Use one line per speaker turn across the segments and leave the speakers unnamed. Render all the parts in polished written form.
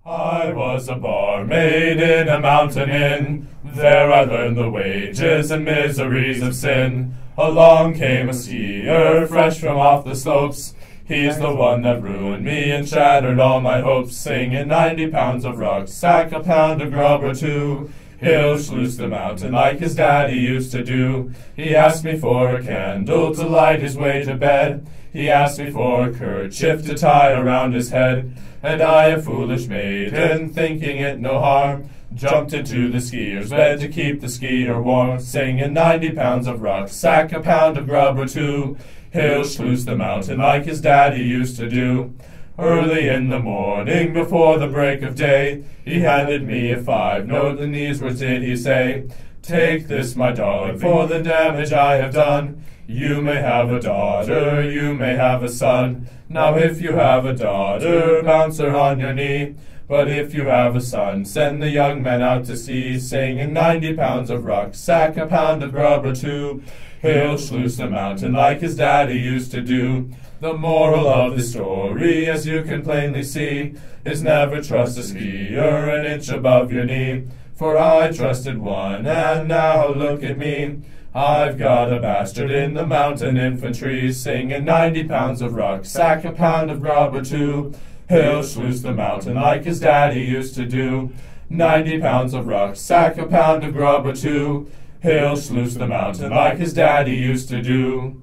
I was a barmaid in a mountain inn. There I learned the wages and miseries of sin. Along came a skier, fresh from off the slopes. He's the one that ruined me and shattered all my hopes. Singing 90 pounds of rucksack, a pound of grub or two. He'll sluice the mountain like his daddy used to do. He asked me for a candle to light his way to bed. He asked me for a kerchief to tie around his head. And I, a foolish maiden, thinking it no harm, jumped into the skier's bed to keep the skier warm, singing 90 pounds of rucksack, a pound of grub or two. He'll sluice the mountain like his daddy used to do. Early in the morning, before the break of day, he handed me a 5-note, and these words did he say: "Take this, my darling, for the damage I have done. You may have a daughter, you may have a son. Now if you have a daughter, bounce her on your knee. But if you have a son, send the young man out to sea, singing 90 pounds of rucksack, a pound of grub or two. He'll sluice the mountain like his daddy used to do." The moral of the story, as you can plainly see, is never trust a skier an inch above your knee. For I trusted one, and now look at me. I've got a bastard in the mountain infantry, singing 90 pounds of rucksack, a pound of grub or two. He'll sluice the mountain like his daddy used to do. 90 pounds of rucksack, a pound of grub or two. He'll sluice the mountain like his daddy used to do.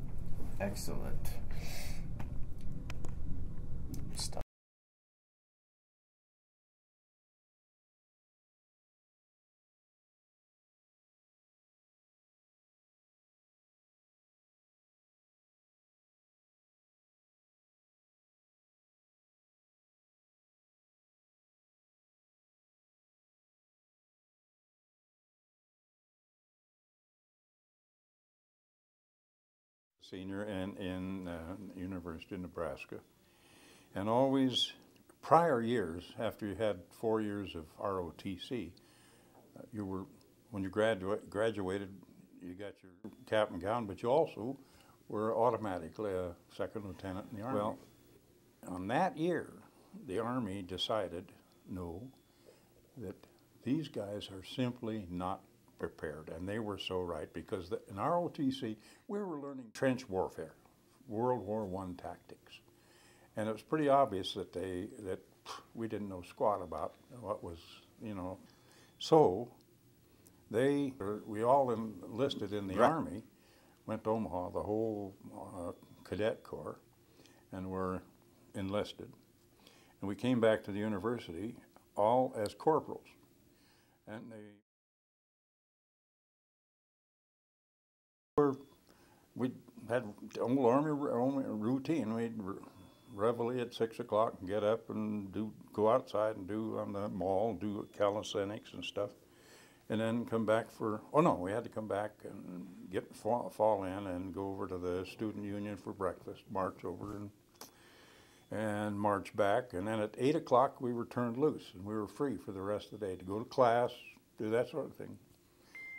Excellent.
Senior in University of Nebraska, and always prior years after you had 4 years of ROTC, you were, when you graduated, you got your cap and gown, but you also were automatically a second lieutenant in the Army. Well, on that year, the Army decided, no, that these guys are simply not prepared, and they were so right, because in ROTC we were learning trench warfare, World War I tactics, and it was pretty obvious that we didn't know squat about what was, you know. So we all enlisted in the Army, went to Omaha, the whole cadet corps, and were enlisted, and we came back to the university all as corporals, and we had old Army routine. We'd reveille at 6 o'clock and get up and go outside and do on the mall, do calisthenics and stuff, and then come back for, oh no, we had to come back and fall in and go over to the student union for breakfast, march over and march back, and then at 8 o'clock we were turned loose and we were free for the rest of the day to go to class, do that sort of thing.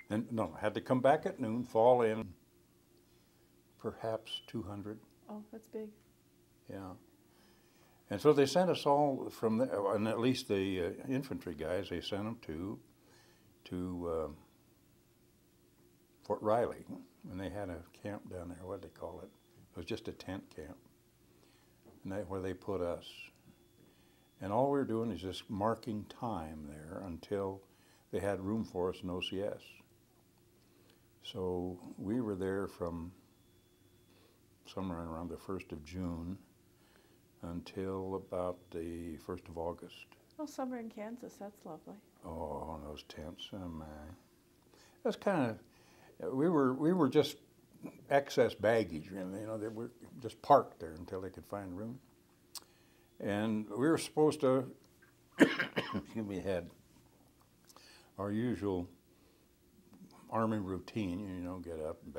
And no, had to come back at noon, fall in, perhaps 200.
Oh, that's big.
Yeah. And so they sent us all from there, and at least the infantry guys, they sent them to Fort Riley, and they had a camp down there. What did they call it? It was just a tent camp, and where they put us. And all we were doing is just marking time there until they had room for us in OCS. So we were there from somewhere around the 1st of June until about the 1st of August.
Oh, summer in Kansas, that's lovely.
Oh, those tents, oh my. That's kind of, we were just excess baggage, really. You know, they were just parked there until they could find room. And we were supposed to, we had our usual Army routine, you know, get up and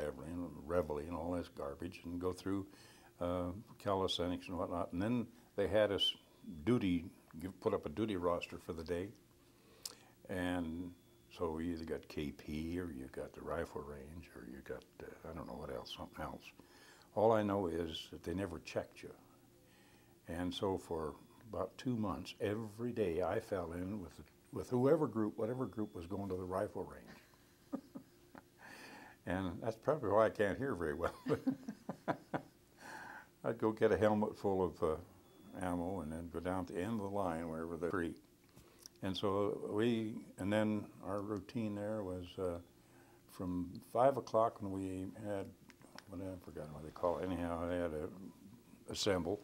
reveille and all this garbage and go through calisthenics and whatnot. And then they had us put up a duty roster for the day. And so we either got KP or you got the rifle range or you got, I don't know what else, something else. All I know is that they never checked you. And so for about 2 months, every day I fell in with whatever group was going to the rifle range. And that's probably why I can't hear very well. I'd go get a helmet full of ammo and then go down to the end of the line wherever the tree. And so and then our routine there was from 5 o'clock when we had, I forgot what they call it, anyhow, they had to assemble.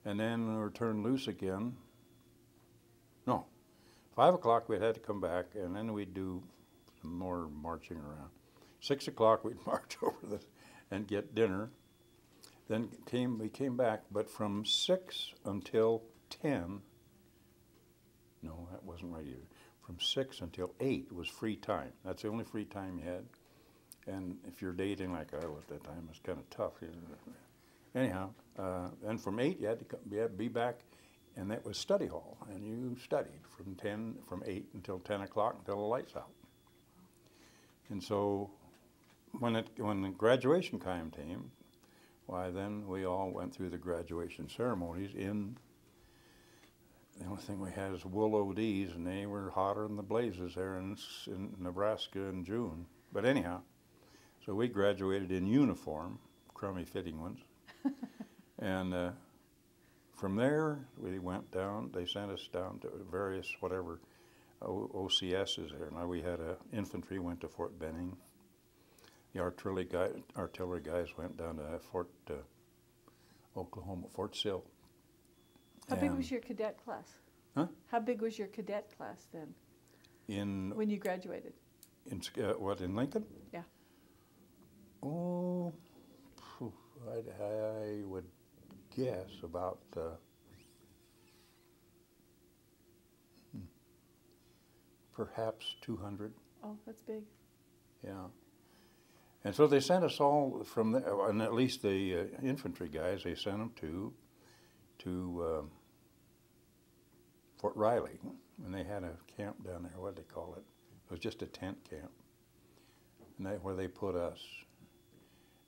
And then we were turned loose again. No, 5 o'clock we'd had to come back, and then we'd do some more marching around. 6 o'clock we'd march over and get dinner. Then we came back, but from 6 until 10, no, that wasn't right either. From 6 until 8 was free time. That's the only free time you had. And if you're dating like I was at that time, it's kind of tough. Anyhow, and from 8 you had to be back, and that was study hall, and you studied from 8 until 10 o'clock until the lights out. And so when the graduation time came, why then we all went through the graduation ceremonies in. The only thing we had is wool ODs, and they were hotter than the blazes there in Nebraska in June. But anyhow, so we graduated in uniform, crummy fitting ones. And from there, we went down, they sent us down to various whatever OCSs there. Now we had infantry went to Fort Benning. The artillery guys went down to Fort Oklahoma, Fort Sill.
How big was your cadet class?
Huh?
How big was your cadet class then? When you graduated?
In Lincoln?
Yeah.
Oh, I would guess about perhaps 200.
Oh, that's big.
Yeah. And so they sent us all from there, and at least the infantry guys, they sent them to Fort Riley, and they had a camp down there. What did they call it? It was just a tent camp, and where they put us.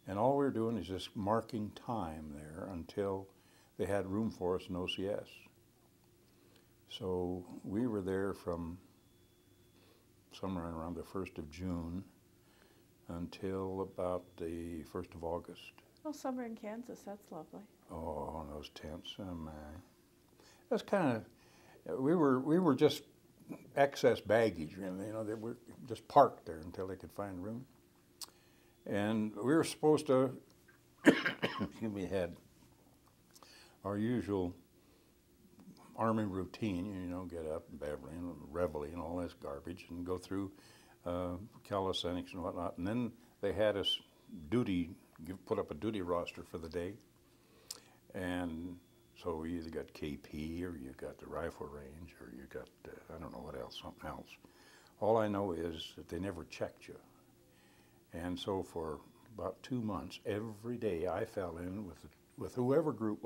And all we were doing is just marking time there until they had room for us in OCS. So we were there from somewhere around the 1st of June until about the 1st of August.
Oh, summer in Kansas, that's lovely.
Oh, those tents, oh my. That's kind of, we were just excess baggage, really. You know, they were just parked there until they could find room. And we were supposed to, had our usual Army routine, you know, get up and Beverly and Reveille and all this garbage and go through calisthenics and whatnot. And then they had us put up a duty roster for the day. And so we either got KP or you got the rifle range or you got, I don't know what else, something else. All I know is that they never checked you. And so for about 2 months, every day I fell in with whatever group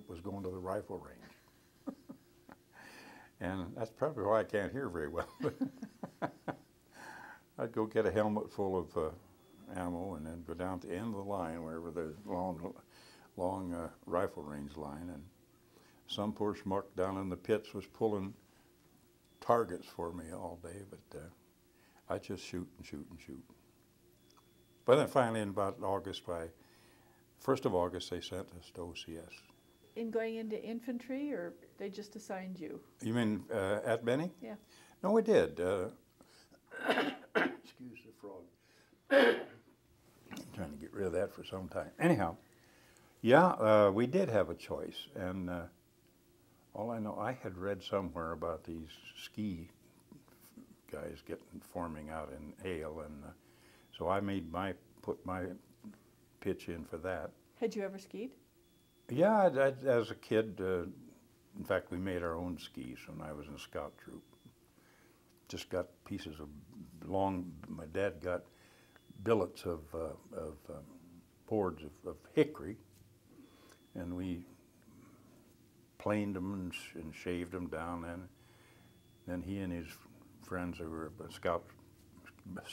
was going to the rifle range. And that's probably why I can't hear very well. I'd go get a helmet full of ammo and then go down to the end of the line, wherever the long rifle range line. And some poor schmuck down in the pits was pulling targets for me all day, but I just shoot and shoot and shoot. But then finally in about August, by 1st of August, they sent us to OCS.
In going into infantry, or they just assigned you?
You mean at Benning?
Yeah.
No, we did. Excuse the frog. I'm trying to get rid of that for some time. Anyhow, yeah, we did have a choice. And all I know, I had read somewhere about these ski guys forming out in Hale, and so I put my pitch in for that.
Had you ever skied?
Yeah, as a kid, in fact, we made our own skis when I was in the scout troop. Just got pieces of my dad got billets of boards of hickory, and we planed them and shaved them down. Then he and his friends who were scouts,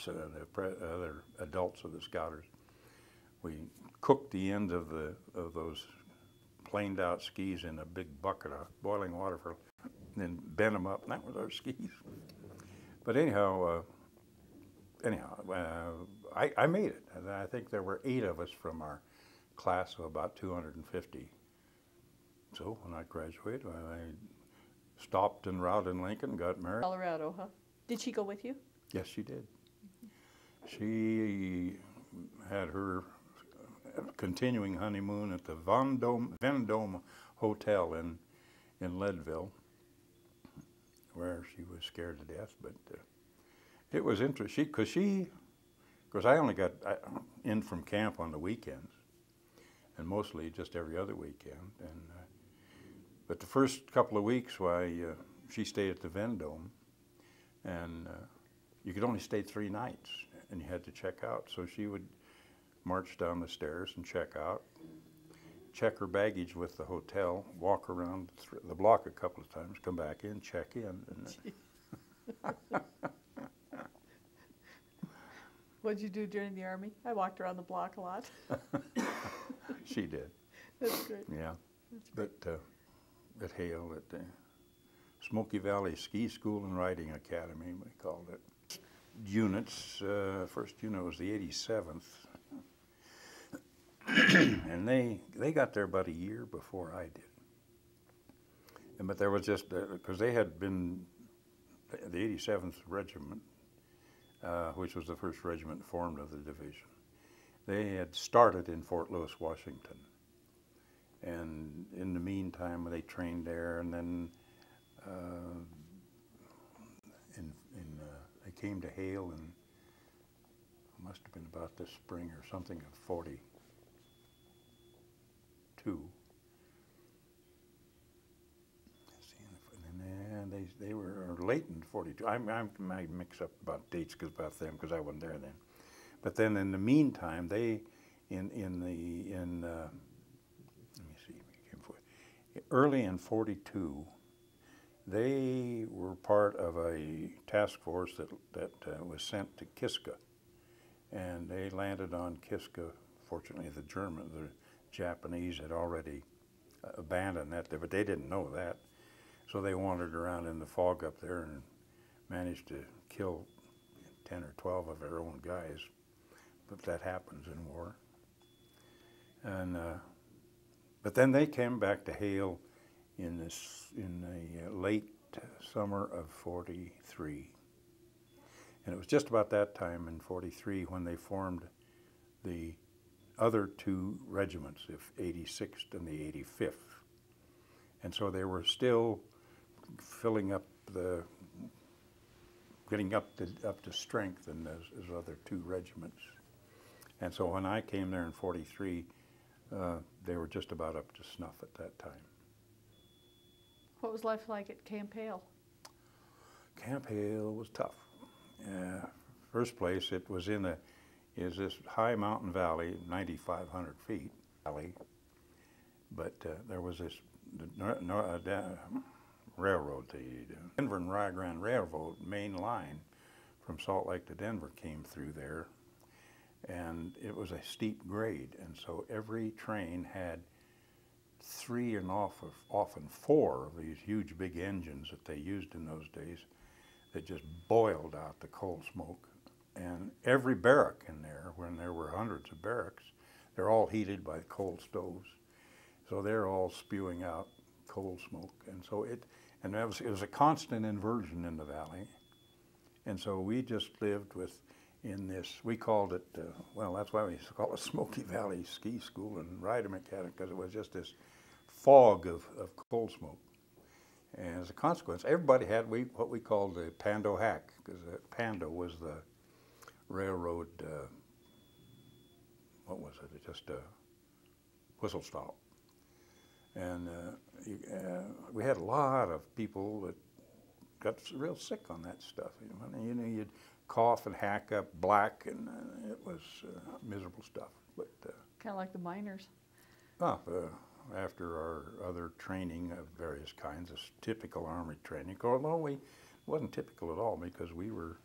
other adults of the scouters, we cooked the ends of those planed out skis in a big bucket of boiling water for, and then bent them up, and that was our skis. But anyhow, I made it. And I think there were 8 of us from our class of about 250. So when I graduated, I stopped en route in Lincoln, got married.
Colorado, huh? Did she go with you?
Yes, she did. She had her continuing honeymoon at the Vendome Hotel in Leadville, where she was scared to death. But it was interesting because I only got in from camp on the weekends, and mostly just every other weekend. And but the first couple of weeks, she stayed at the Vendome, and you could only stay 3 nights, and you had to check out. So she would march down the stairs and check out, check her baggage with the hotel, walk around the block a couple of times, come back in, check in. And
What did you do during the Army? I walked around the block a lot.
She did.
That's great.
Yeah. But at Hale, at the Smoky Valley Ski School and Riding Academy, we called it. Units, first unit was the 87th. And they got there about a year before I did. But there was just, because they had been, the 87th Regiment, which was the first regiment formed of the division, they had started in Fort Lewis, Washington. And in the meantime, they trained there, and then they came to Hale, and it must have been about the spring or something of 42. And they were late in 42. I mix up about dates about them because I wasn't there then. But then in the meantime, they let me see, early in 42, they were part of a task force that was sent to Kiska, and they landed on Kiska. Fortunately, the Japanese had already abandoned that there, but they didn't know that. So they wandered around in the fog up there and managed to kill 10 or 12 of their own guys. But that happens in war. And but then they came back to Hale in the late summer of 43. And it was just about that time in 43 when they formed the other 2 regiments, the 86th and the 85th. And so they were still filling up getting up to strength in those other 2 regiments. And so when I came there in 43, they were just about up to snuff at that time.
What was life like at Camp Hale?
Camp Hale was tough. First place, it was is this high mountain valley, 9,500 feet valley, but there was this railroad, the Denver and Rio Grande Railroad main line from Salt Lake to Denver came through there, and it was a steep grade, and so every train had 3 and often 4 of these huge big engines that they used in those days that just boiled out the coal smoke. And every barrack in there, when there were hundreds of barracks, they're all heated by coal stoves. So they're all spewing out coal smoke. And so it was a constant inversion in the valley. And so we just lived in this, we called it, well, that's why we used to call it Smoky Valley Ski School and Riding Academy, because it was just this fog of coal smoke. And as a consequence, everybody had what we called the Pando hack, because Pando was the railroad, what was it? It's just a whistle stop. And we had a lot of people that got real sick on that stuff. You know, you'd cough and hack up black, and it was miserable stuff. But
Kind of like the miners.
After our other training of various kinds of typical Army training, although it wasn't typical at all because we were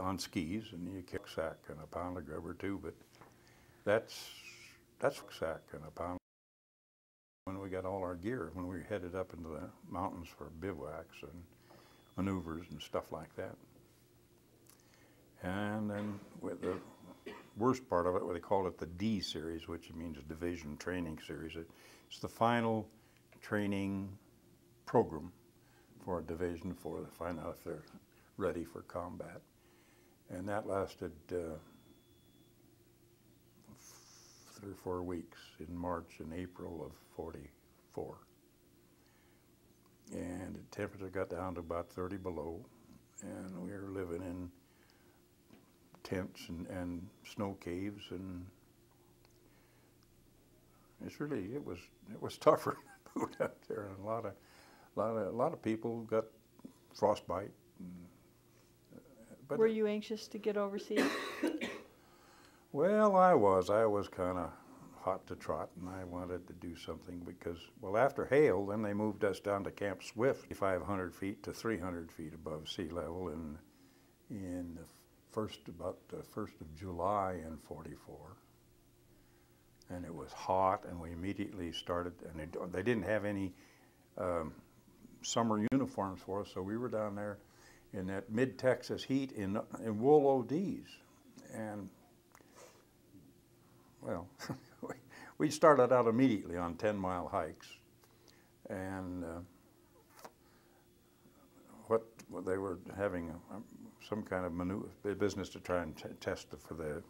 on skis and you kick sack and a pound of grubber too, but that's sack and a pound when we got all our gear, when we headed up into the mountains for bivouacs and maneuvers and stuff like that. And then with the worst part of it, what they called it the D series, which means a division training series. It's the final training program for a division to find out if they're ready for combat. And that lasted 3 or 4 weeks in March and April of '44. And the temperature got down to about 30 below, and we were living in tents and snow caves, and it was tougher out there, and a lot of people got frostbite. But
were you anxious to get overseas?
Well, I was kind of hot to trot, and I wanted to do something because, well, after Hale, then they moved us down to Camp Swift, 500 feet to 300 feet above sea level, in about the 1st of July in '44. And it was hot, and we immediately started, and they didn't have any summer uniforms for us, so we were down there in that mid-Texas heat in wool ODs. And, well, we started out immediately on 10-mile hikes. And what they were having some kind of business to try and test for the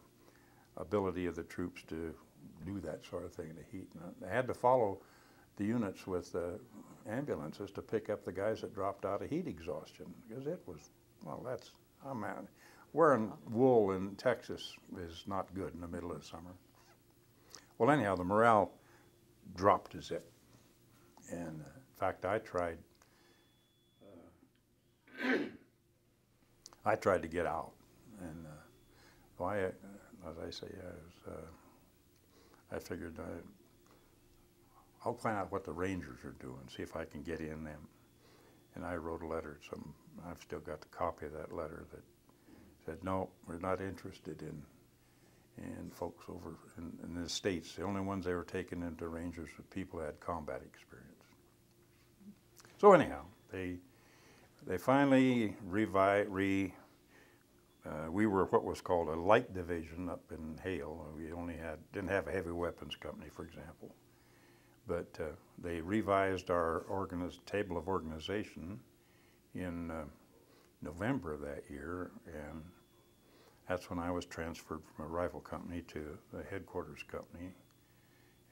ability of the troops to do that sort of thing in the heat. And they had to follow the units with ambulances to pick up the guys that dropped out of heat exhaustion, because it was, well, wearing wool in Texas is not good in the middle of the summer. Well, anyhow, the morale dropped a zip. And in fact, I tried to get out. And as I say, I figured I'll find out what the Rangers are doing, see if I can get in them. And I wrote a letter. I've still got the copy of that letter that said, no, we're not interested in folks over in the States. The only ones they were taking into Rangers were people who had combat experience. So anyhow, they finally we were what was called a light division up in Hale. We didn't have a heavy weapons company, for example. But they revised our table of organization in November of that year, and that's when I was transferred from a rifle company to the headquarters company,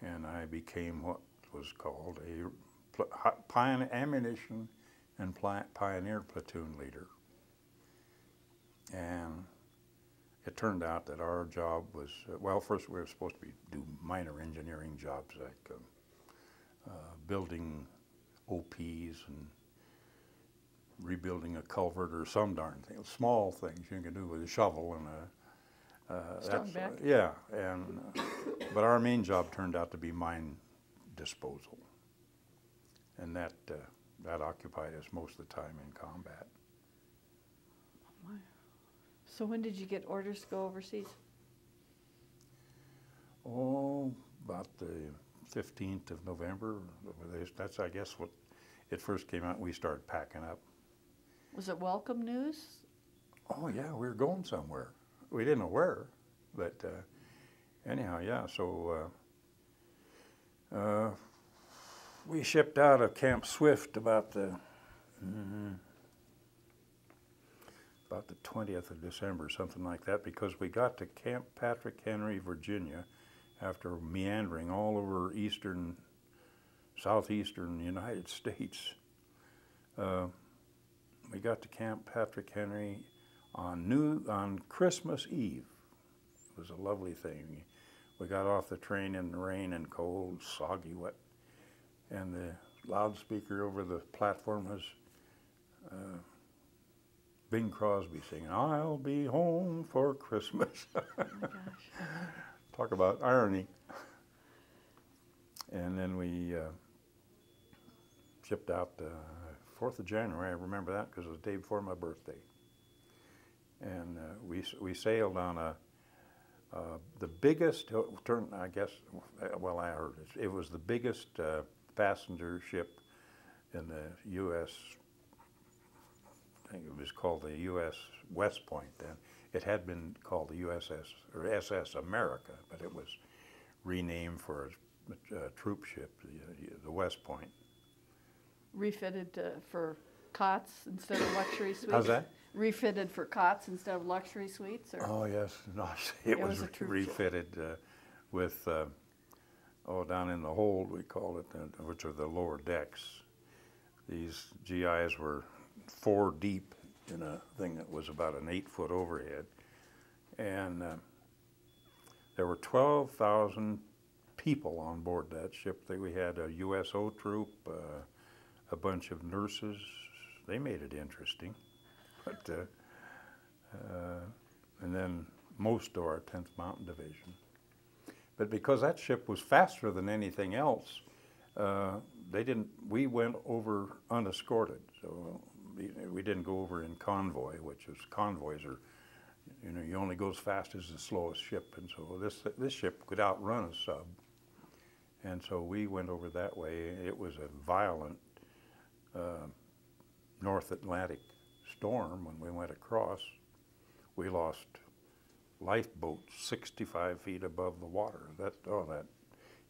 and I became what was called a ammunition and pioneer platoon leader. And it turned out that our job was, well, first we were supposed to do minor engineering jobs like building OPs and rebuilding a culvert or some darn thing, small things you can do with a shovel and
Stone back.
Yeah, but our main job turned out to be mine disposal, and that occupied us most of the time in combat.
So when did you get orders to go overseas?
Oh, about the 15th of November. That's, I guess, what it first came out. We started packing up.
Was it welcome news?
Oh yeah, we were going somewhere. We didn't know where, but anyhow, yeah. So we shipped out of Camp Swift about the 20th of December, something like that, because we got to Camp Patrick Henry, Virginia, after meandering all over southeastern United States. We got to Camp Patrick Henry on Christmas Eve. It was a lovely thing. We got off the train in the rain and cold, soggy, wet, and the loudspeaker over the platform was Bing Crosby singing, "I'll be home for Christmas."
Oh my gosh.
Talk about irony. And then we shipped out 4th of January. I remember that because it was the day before my birthday. And we sailed on the biggest, I guess, well, I heard it was the biggest passenger ship in the U.S., I think it was called the U.S. West Point then. It had been called the USS, or SS America, but it was renamed for a troop ship, the West Point.
Refitted for cots instead of luxury suites?
How's that?
Refitted for cots instead of luxury suites? Or?
Oh, yes. No, it was
a troop
refitted with, down in the hold, we called it, which are the lower decks. These GIs were 4 deep in a thing that was about an 8-foot overhead. And there were 12,000 people on board that ship. We had a USO troop, a bunch of nurses. They made it interesting. But, and then most of our 10th Mountain Division. But because that ship was faster than anything else, we went over unescorted. So we didn't go over in convoy, convoys are, you only go as fast as the slowest ship. And so this ship could outrun a sub. And so we went over that way. It was a violent North Atlantic storm when we went across. We lost lifeboats 65 feet above the water. That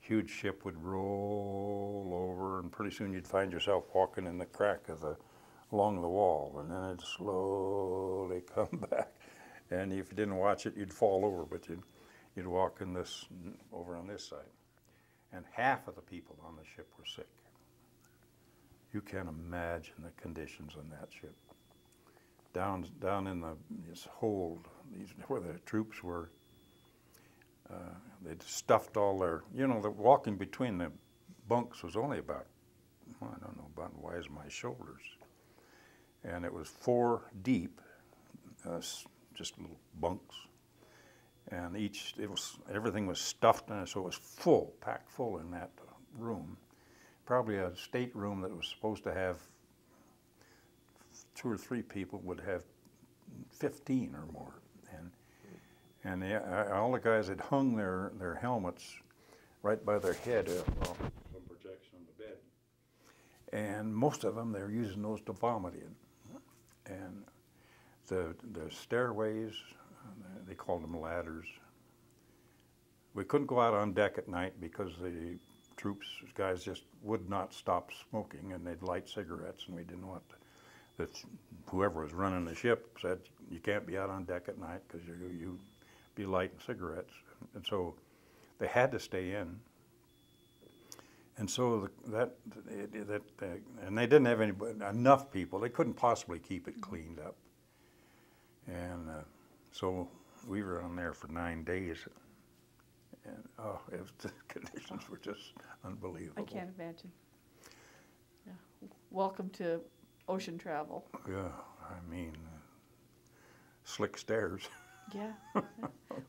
huge ship would roll over, and pretty soon you'd find yourself walking in the crack along the wall, and then it'd slowly come back. And if you didn't watch it, you'd fall over, but you'd walk over on this side. And half of the people on the ship were sick. You can't imagine the conditions on that ship. Down in this hold, where the troops were, they'd stuffed all their, the walking between the bunks was only about, I don't know, about as wide as my shoulders. And it was 4 deep, just little bunks. And everything was stuffed in it, so it was full, packed full in that room. Probably a stateroom that was supposed to have 2 or 3 people would have 15 or more. And all the guys had hung their helmets right by their head, some projection on the bed. And most of them, they were using those to vomit in. And the stairways, they called them ladders. We couldn't go out on deck at night because the troops, guys just would not stop smoking, and they'd light cigarettes, and we didn't want whoever was running the ship said, you can't be out on deck at night because you'd be lighting cigarettes. And so they had to stay in. And so and they didn't have enough people. They couldn't possibly keep it cleaned up. And so we were on there for 9 days. And the conditions were just unbelievable.
I can't imagine. Yeah. Welcome to ocean travel.
Yeah, I mean, slick stairs.
Yeah.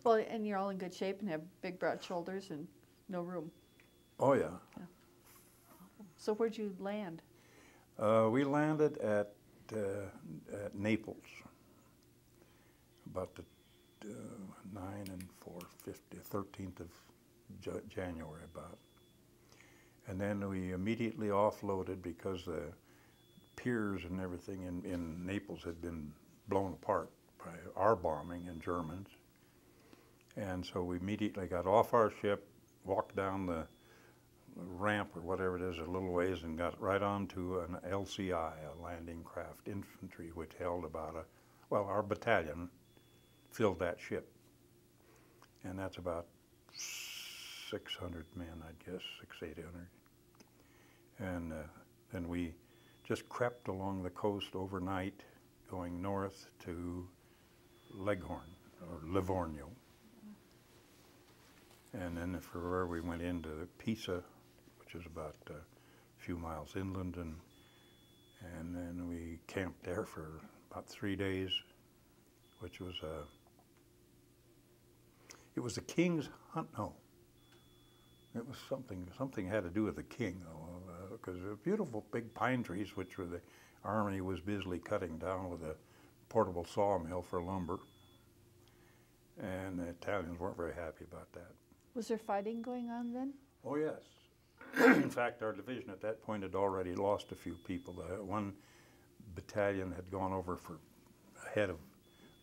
Well, and you're all in good shape and have big, broad shoulders and no room.
Oh, yeah.
So where'd you land?
We landed at Naples, about the 9 and 13th of January about. And then we immediately offloaded because the piers and everything in Naples had been blown apart by our bombing and Germans. And so we immediately got off our ship, walked down the ramp or whatever it is a little ways, and got right onto an LCI, a landing craft infantry, which held about our battalion filled that ship. And that's about 600 men, I guess, 600, 800. And then we just crept along the coast overnight, going north to Leghorn, or Livorno. And then from where we went into Pisa, which is about a few miles inland, and then we camped there for about 3 days, which was it was the king's hunt. No, it was something had to do with the king, though, because there were beautiful big pine trees, which the army was busily cutting down with a portable sawmill for lumber, and the Italians weren't very happy about that.
Was there fighting going on then?
Oh, yes. In fact, our division at that point had already lost a few people. One battalion had gone over for ahead of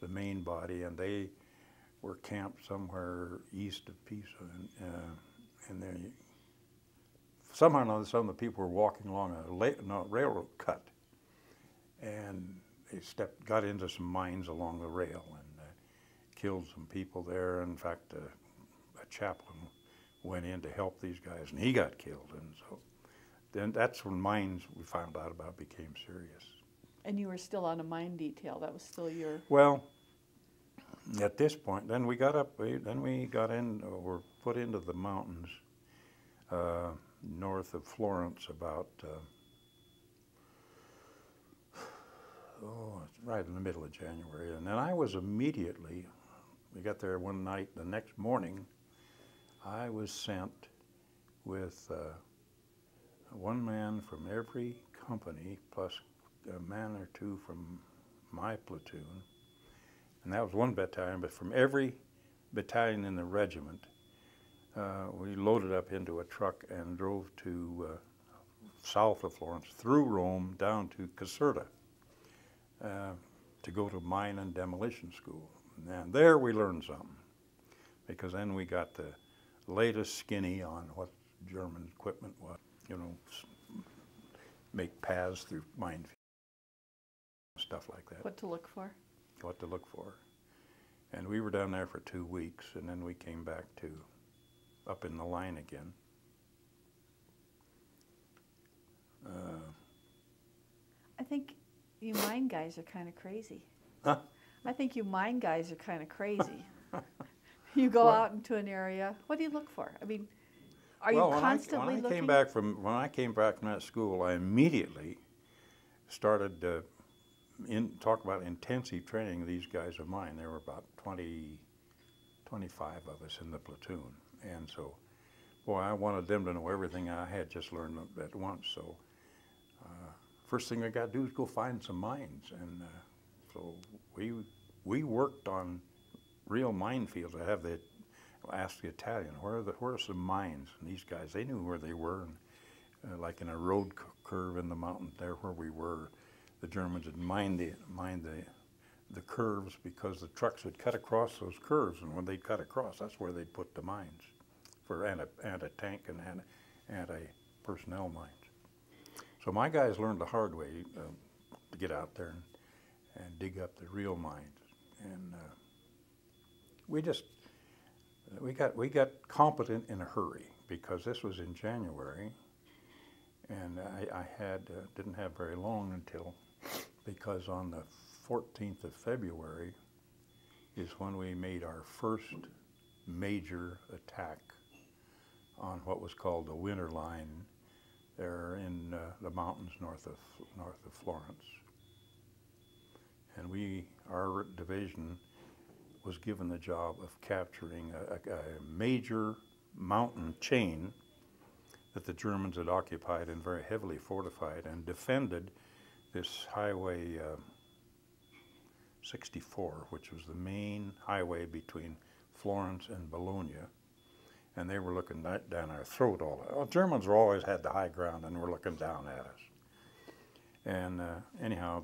the main body, and they were camped somewhere east of Pisa, and they, somehow or another, some of the people were walking along a railroad cut, and they got into some mines along the rail and killed some people there. In fact, a chaplain went in to help these guys, and he got killed. And so then that's when mines, we found out about, became serious.
And you were still on a mine detail. That was still your...
Well, at this point, then we got were put into the mountains north of Florence about, right in the middle of January. And then I was immediately, we got there one night, the next morning, I was sent with one man from every company, plus a man or two from my platoon. And that was one battalion, but from every battalion in the regiment, we loaded up into a truck and drove to south of Florence, through Rome, down to Caserta to go to mine and demolition school. And there we learned something, because then we got the latest skinny on what German equipment was, you know, make paths through minefields, stuff like that.
What to look for?
What to look for. And we were down there for 2 weeks, and then we came back to up in the line again.
I think you mine guys are kind of crazy.
Huh?
I think you mine guys are kind of crazy. You go out into an area. What do you look for? I mean, are you constantly looking?
When I came back from that school, I immediately started talk about intensive training of these guys of mine. There were about 25 of us in the platoon. And so, boy, I wanted them to know everything I had just learned at once. So first thing I got to do is go find some mines. And so we worked on real minefields. I asked the Italian, where are some mines? And these guys, they knew where they were. And, like in a road curve in the mountain there where we were, the Germans had mined the curves, because the trucks would cut across those curves, and when they'd cut across, that's where they'd put the mines for anti-tank and anti-personnel mines. So my guys learned the hard way to get out there and dig up the real mines. And we got competent in a hurry, because this was in January, and I didn't have very long until, because on the 14th of February is when we made our first major attack on what was called the Winter Line there in the mountains north of Florence. And our division was given the job of capturing a major mountain chain that the Germans had occupied and very heavily fortified, and defended this Highway 64, which was the main highway between Florence and Bologna. And they were looking down our throat Germans always had the high ground and were looking down at us. And anyhow,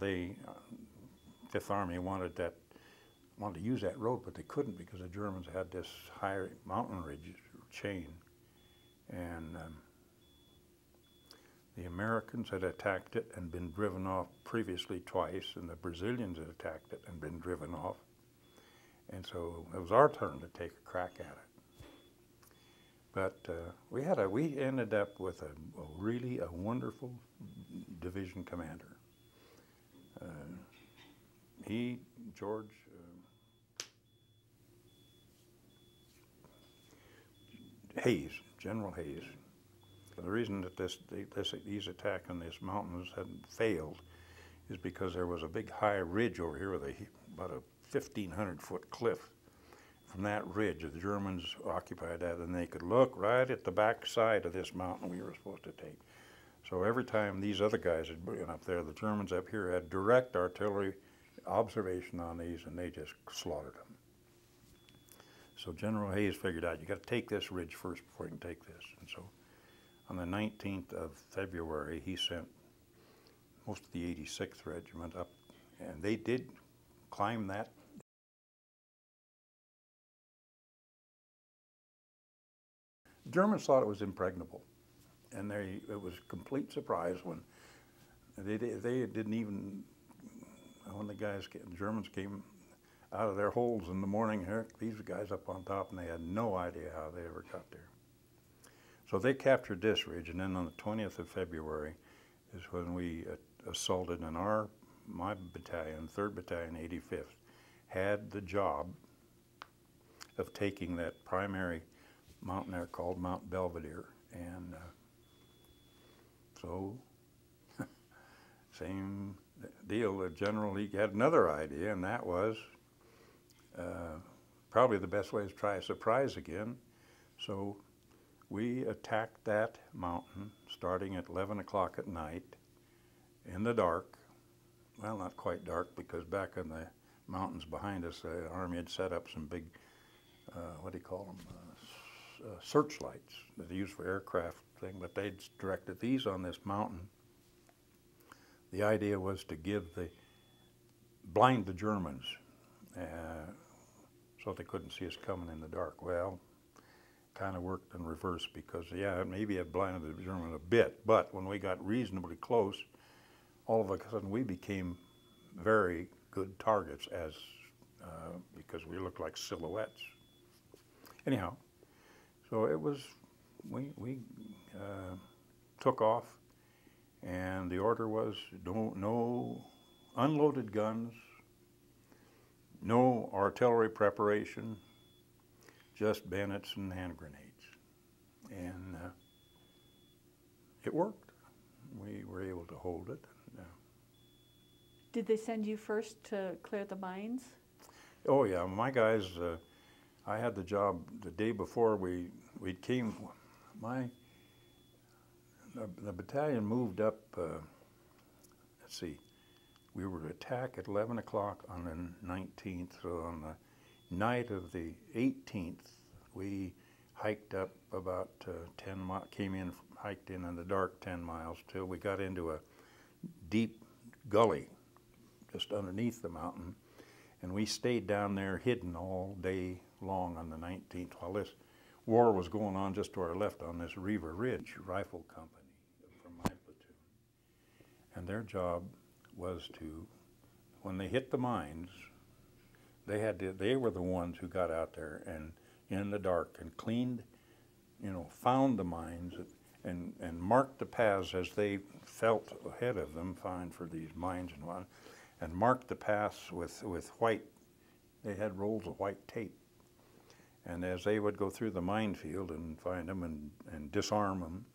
Fifth Army wanted to use that road, but they couldn't, because the Germans had this high mountain ridge chain. And the Americans had attacked it and been driven off previously twice, and the Brazilians had attacked it and been driven off. And so it was our turn to take a crack at it. But we ended up with a really wonderful division commander. George Hayes, General Hayes. The reason that these attacks on these mountains had failed is because there was a big high ridge over here with about a 1,500-foot cliff. From that ridge, the Germans occupied that, and they could look right at the back side of this mountain we were supposed to take. So every time these other guys had been up there, the Germans up here had direct artillery observation on these, and they just slaughtered them. So General Hayes figured out, you got to take this ridge first before you can take this. And so on the 19th of February, he sent most of the 86th Regiment up, and they did climb that. The Germans thought it was impregnable, and it was a complete surprise when they didn't even, when the Germans came out of their holes in the morning, these guys up on top, and they had no idea how they ever got there. So they captured this ridge, and then on the 20th of February is when we assaulted, and my battalion, 3rd Battalion, 85th, had the job of taking that primary mountain there called Mount Belvedere, and so same deal. The general, he had another idea, and that was probably the best way is to try a surprise again. So we attacked that mountain starting at 11 o'clock at night in the dark. Well, not quite dark, because back in the mountains behind us, the Army had set up some big, what do you call them, searchlights that they use for aircraft thing, but they'd directed these on this mountain. The idea was to blind the Germans so they couldn't see us coming in the dark. Well, kind of worked in reverse, because, yeah, maybe it blinded the German a bit, but when we got reasonably close, all of a sudden we became very good targets because we looked like silhouettes. Anyhow, so it was, we took off, and the order was no unloaded guns, no artillery preparation, just bayonets and hand grenades. And it worked. We were able to hold it.
Did they send you first to clear the mines?
Oh yeah, my guys, I had the job the day before we came. The battalion moved up, let's see, we were to attack at 11 o'clock on the 19th, so on the night of the 18th, we hiked up about 10 miles, hiked in the dark 10 miles till we got into a deep gully just underneath the mountain, and we stayed down there hidden all day long on the 19th while this war was going on just to our left on this Reaver Ridge Rifle Company from my platoon. And their job was to, when they hit the mines, they were the ones who got out there and in the dark and cleaned, found the mines and marked the paths as they felt ahead of them, find for these mines and what, and marked the paths with white. They had rolls of white tape. And as they would go through the minefield and find them and disarm them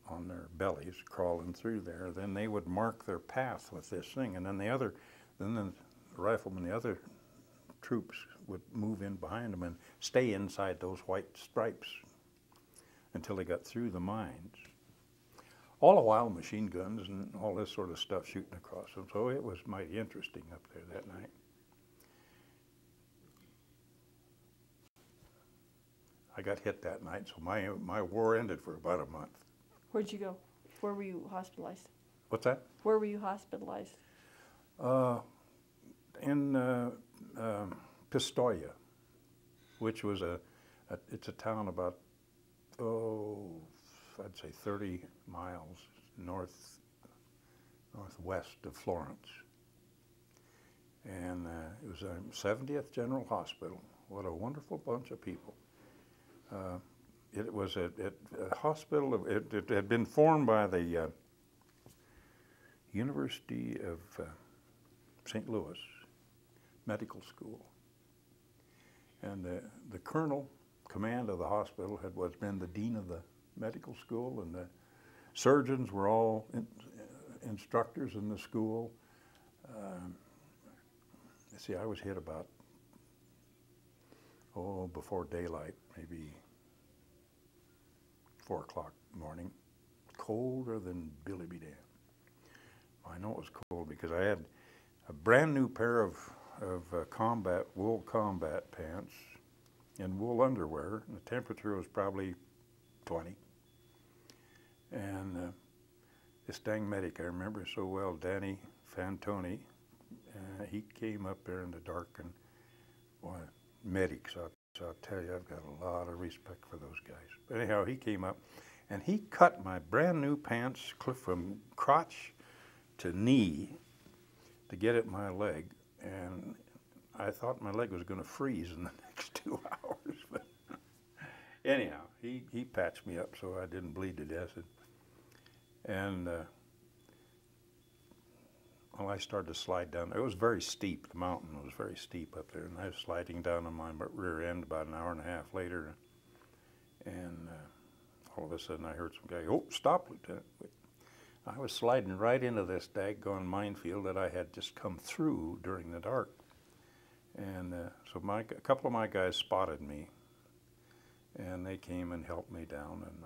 on their bellies, crawling through there, then they would mark their path with this thing. And then the riflemen, the other troops would move in behind them and stay inside those white stripes until they got through the mines. All the while, machine guns and all this sort of stuff shooting across them. So it was mighty interesting up there that night. I got hit that night, so my war ended for about a month.
Where'd you go? Where were you hospitalized?
What's that?
Where were you hospitalized?
In Pistoia, which was it's a town about, I'd say 30 miles northwest of Florence. And it was a 70th General Hospital. What a wonderful bunch of people. It was a hospital, it had been formed by the University of St. Louis Medical School. And the colonel, command of the hospital, had been the dean of the medical school, and the surgeons were all instructors in the school. See, I was hit about, before daylight, maybe 4 o'clock in the morning, colder than Billy be damned. I know it was cold because I had a brand new pair of wool combat pants and wool underwear, and the temperature was probably 20. And this dang medic, I remember so well, Danny Fantoni, he came up there in the dark, and boy, medics, I'll tell you, I've got a lot of respect for those guys. But anyhow, he came up, and he cut my brand new pants from crotch to knee to get at my leg, and I thought my leg was going to freeze in the next 2 hours. But anyhow, he patched me up so I didn't bleed to death. And well, I started to slide down. It was very steep. The mountain was very steep up there, and I was sliding down on my rear end about an hour and a half later. And all of a sudden, I heard some guy, "Oh, stop, Lieutenant." I was sliding right into this daggone minefield that I had just come through during the dark. And so a couple of my guys spotted me, and they came and helped me down, and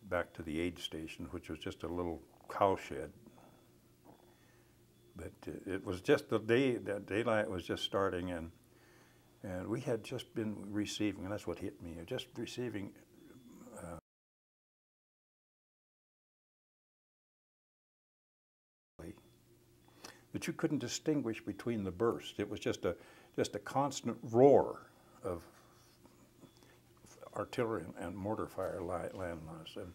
back to the aid station, which was just a little cow shed. But it was just the daylight was just starting, and we had just been receiving, and that's what hit me, just receiving but you couldn't distinguish between the bursts. It was just a constant roar of artillery and mortar fire landmines. And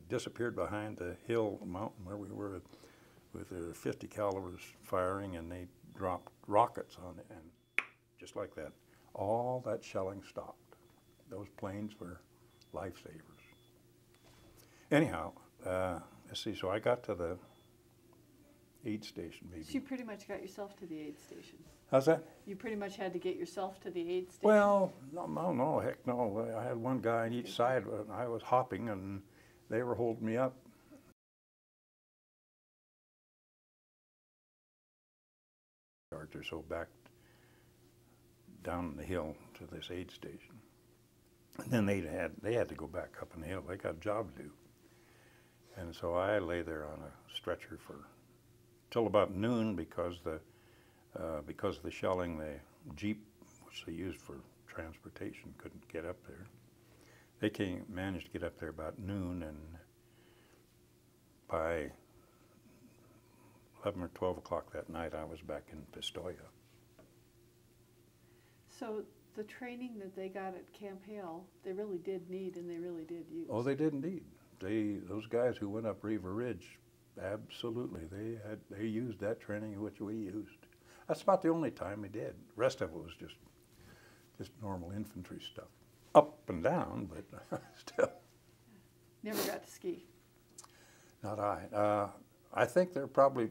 disappeared behind the hill mountain where we were with their 50 calibers firing, and they dropped rockets on it, and just like that, all that shelling stopped. Those planes were lifesavers. Anyhow, let's see, so I got to the aid station, maybe.
So you pretty much got yourself to the aid station.
How's that?
You pretty much had to get yourself to the aid station.
Well, no, heck no. I had one guy on each side, and I was hopping, and they were holding me up. Or so back down the hill to this aid station. And then they had to go back up on the hill. They got a job to do. And so I lay there on a stretcher till about noon because of the shelling, the Jeep, which they used for transportation, couldn't get up there. They managed to get up there about noon, and by 11 or 12 o'clock that night, I was back in Pistoia.
So the training that they got at Camp Hale, they really did need, and they really did use.
Oh, they did indeed. Those guys who went up Riva Ridge, absolutely, they used that training which we used. That's about the only time we did. The rest of it was just normal infantry stuff, up and down, but still.
Never got to ski.
Not I. I think they're probably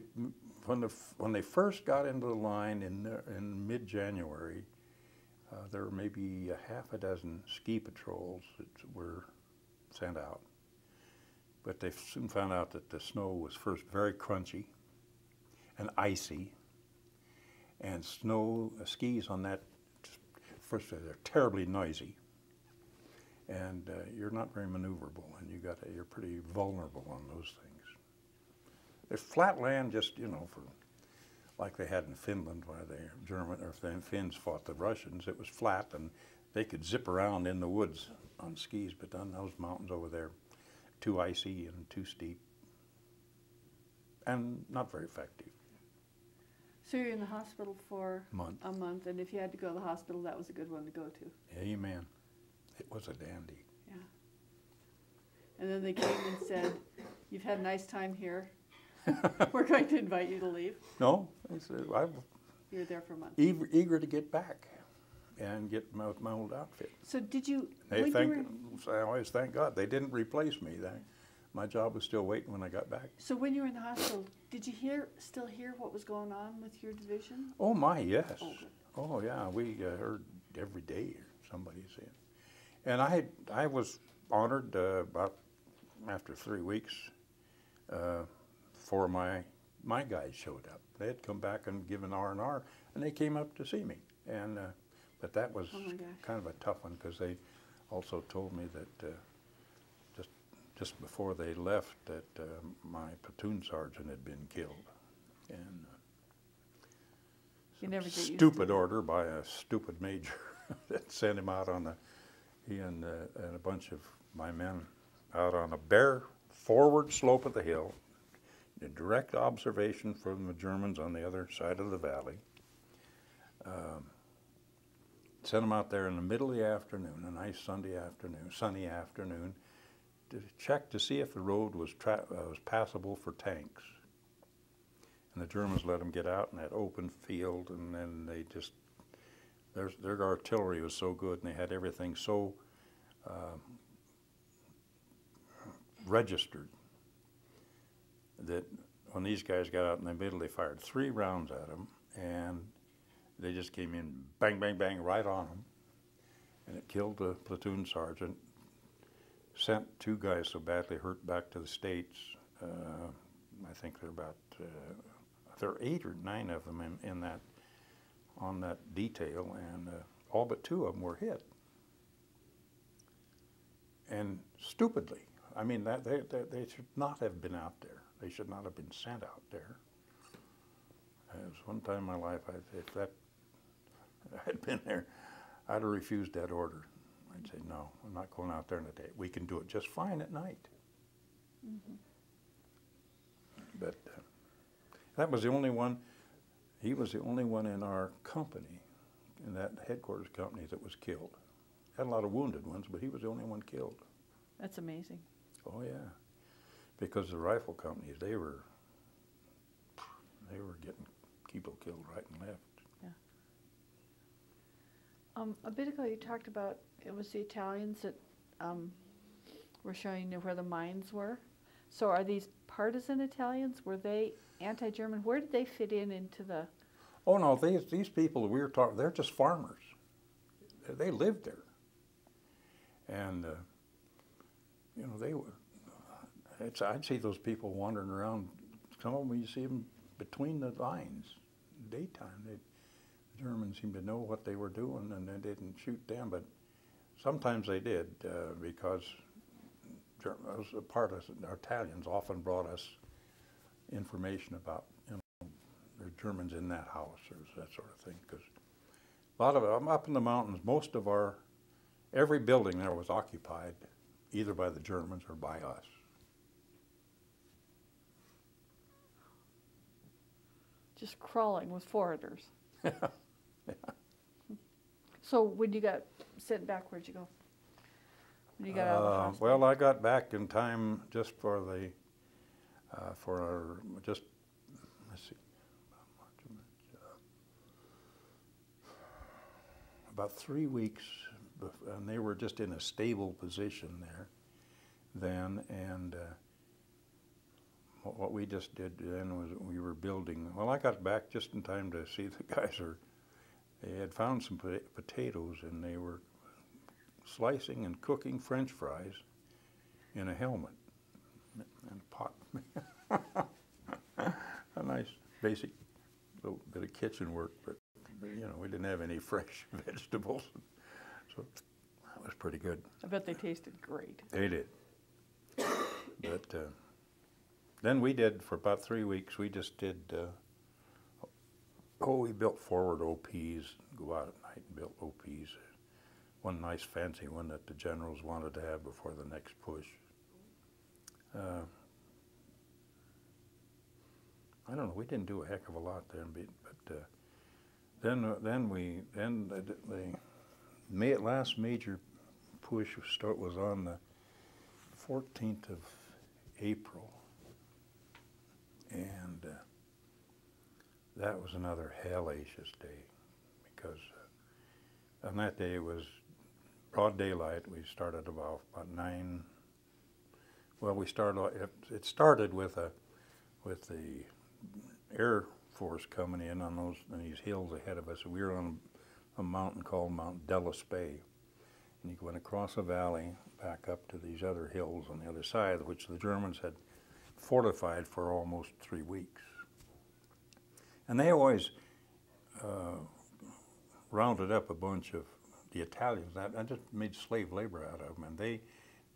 when they first got into the line in mid-January. There were maybe a half a dozen ski patrols that were sent out. But they soon found out that the snow was first very crunchy and icy, and skis on that, first they're terribly noisy, and you're not very maneuverable, and you're pretty vulnerable on those things. There's flat land, just for like they had in Finland, where the Finns fought the Russians. It was flat, and they could zip around in the woods on skis, but on those mountains over there, too icy and too steep, and not very effective.
So you're in the hospital for
a
month, and if you had to go to the hospital, that was a good one to go to.
Amen. It was a dandy.
Yeah. And then they came and said, "You've had a nice time here. We're going to invite you to leave."
No, I said,
you were there for a month.
Eager to get back and get my old outfit.
So did you?
I always thank God they didn't replace me. My job was still waiting when I got back.
So when you were in the hospital, did you still hear what was going on with your division?
Oh my, yes.
Oh,
oh yeah, we heard every day somebody saying. And I was honored about after 3 weeks. 4 of my guys showed up. They had come back and given R&R, and they came up to see me. And but that was kind of a tough one, because they also told me that just before they left that my platoon sergeant had been killed, and
You never get used to
stupid
that.
order by a stupid major that sent him out on he and a bunch of my men out on a bare forward slope of the hill, in direct observation from the Germans on the other side of the valley. Sent them out there in the middle of the afternoon, a nice sunny afternoon, to check to see if the road was passable for tanks. And the Germans let them get out in that open field, and then they just, their artillery was so good, and they had everything so registered that when these guys got out in the middle, they fired 3 rounds at them, and they just came in bang, bang, bang right on them, and it killed the platoon sergeant, sent 2 guys so badly hurt back to the States. I think there are 8 or 9 of them in that, on that detail, and all but 2 of them were hit. And stupidly, I mean, they should not have been out there. They should not have been sent out there. It was one time in my life, if that had been there, I'd have refused that order. I'd say, no, I'm not going out there in the day. We can do it just fine at night. Mm-hmm. But that was the only one, he was the only one in our company, in that headquarters company, that was killed. Had a lot of wounded ones, but he was the only one killed.
That's amazing.
Oh yeah, because the rifle companies, they were getting people killed right and left.
Yeah. A bit ago you talked about, it was the Italians that were showing you where the mines were. So are these partisan Italians? Were they anti-German? Where did they fit into the?
Oh no, these people we were talking, they're just farmers. They lived there, and you know, they were. I'd see those people wandering around. Some of them you see them between the lines. Daytime, the Germans seemed to know what they were doing, and they didn't shoot them. But sometimes they did, because a part of Italians often brought us information about, you know, the Germans in that house or that sort of thing. Because a lot of it, up in the mountains, most of every building there was occupied either by the Germans or by us.
Just crawling with foragers.
Yeah.
So when you got sent back, where'd you go? When you got out of the hospital?
Well, I got back in time just for the, let's see, about 3 weeks, and they were just in a stable position there then, and what we just did then was we were building. Well, I got back just in time to see the guys they had found some potatoes, and they were slicing and cooking French fries in a helmet and a pot. A nice basic little bit of kitchen work, but you know, we didn't have any fresh vegetables, so that was pretty good.
I bet they tasted great.
They did. But then we did, for about 3 weeks, we just did, we built forward OPs, go out at night and built OPs. One nice fancy one that the generals wanted to have before the next push. I don't know, we didn't do a heck of a lot then, but the last major push was on the 14th of April, and that was another hellacious day, because on that day it was broad daylight. We started about 9. Well, it started with the Air Force coming in on these hills ahead of us. We were on a mountain called Mount Delaspay, and you went across a valley back up to these other hills on the other side, which the Germans had fortified for almost 3 weeks. And they always rounded up a bunch of the Italians. I just made slave labor out of them, and they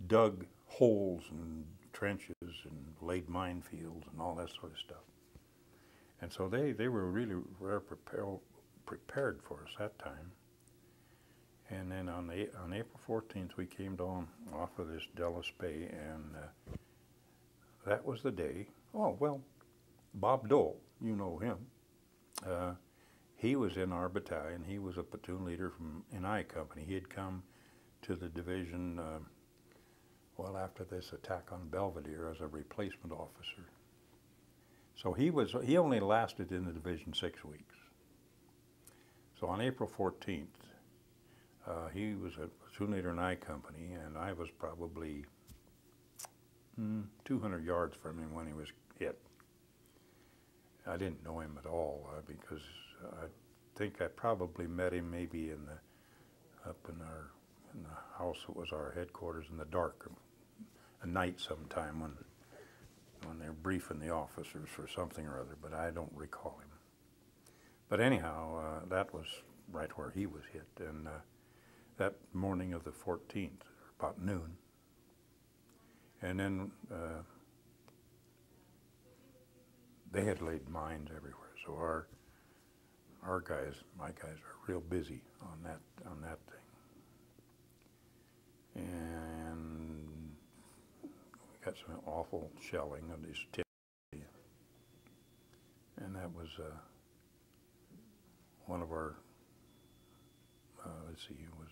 dug holes and trenches and laid minefields and all that sort of stuff. And so they were really prepared for us that time. And then on April 14th, we came down off of this Dallas Bay, and that was the day. Oh, well, Bob Dole, you know him. He was in our battalion. He was a platoon leader from WWII Company. He had come to the division well after this attack on Belvedere as a replacement officer. So he only lasted in the division 6 weeks. So on April 14th, he was a platoon leader in WWII Company, and I was probably 200 yards from him when he was hit. I didn't know him at all because I think I probably met him maybe up in the house that was our headquarters in the dark, a night sometime when they're briefing the officers for something or other, but I don't recall him. But anyhow, that was right where he was hit, and that morning of the 14th, about noon, and then they had laid mines everywhere. So our guys, my guys, are real busy on that thing, and we got some awful shelling of these tips, and that was one of our. Let's see, it was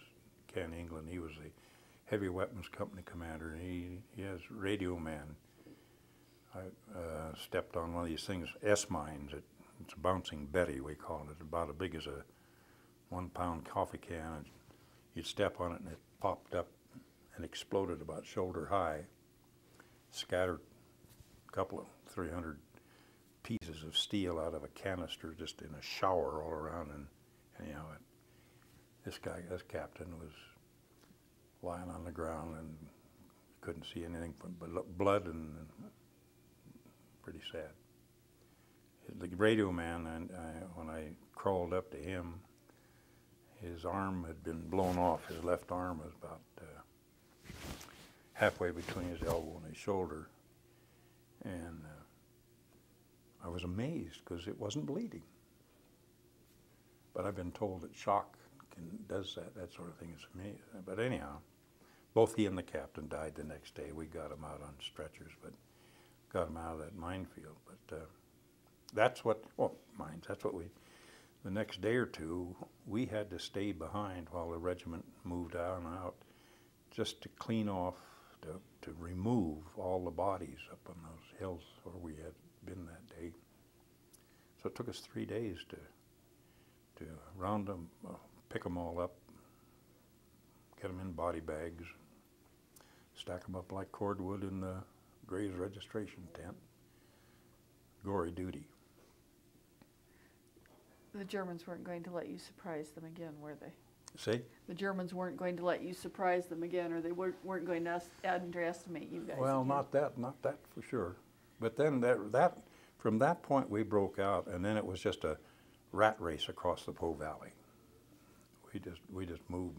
Ken England. He was the heavy weapons company commander, and he has radio man. I stepped on one of these things, S-mines. It's a bouncing Betty, we call it, about as big as a 1-pound coffee can. And you'd step on it, and it popped up and exploded about shoulder high, scattered a couple of 300 pieces of steel out of a canister just in a shower all around. And anyhow, this captain, was lying on the ground and couldn't see anything but blood, and pretty sad. The radio man, when I crawled up to him, his arm had been blown off. His left arm was about halfway between his elbow and his shoulder. And I was amazed because it wasn't bleeding. But I've been told that shock does that sort of thing. It's amazing. But anyhow, both he and the captain died the next day. We got them out on stretchers, but got them out of that minefield. But that's what the next day or two, we had to stay behind while the regiment moved out just to clean off, to remove all the bodies up on those hills where we had been that day. So it took us 3 days to round them, pick them all up, get them in body bags, stack them up like cordwood in the Gray's registration tent. Gory duty.
The Germans weren't going to let you surprise them again, were they?
See?
The Germans weren't going to let you surprise them again, or they weren't going to underestimate you guys.
Well,
again.
not that for sure. But then from that point we broke out, and then it was just a rat race across the Po Valley. We just moved,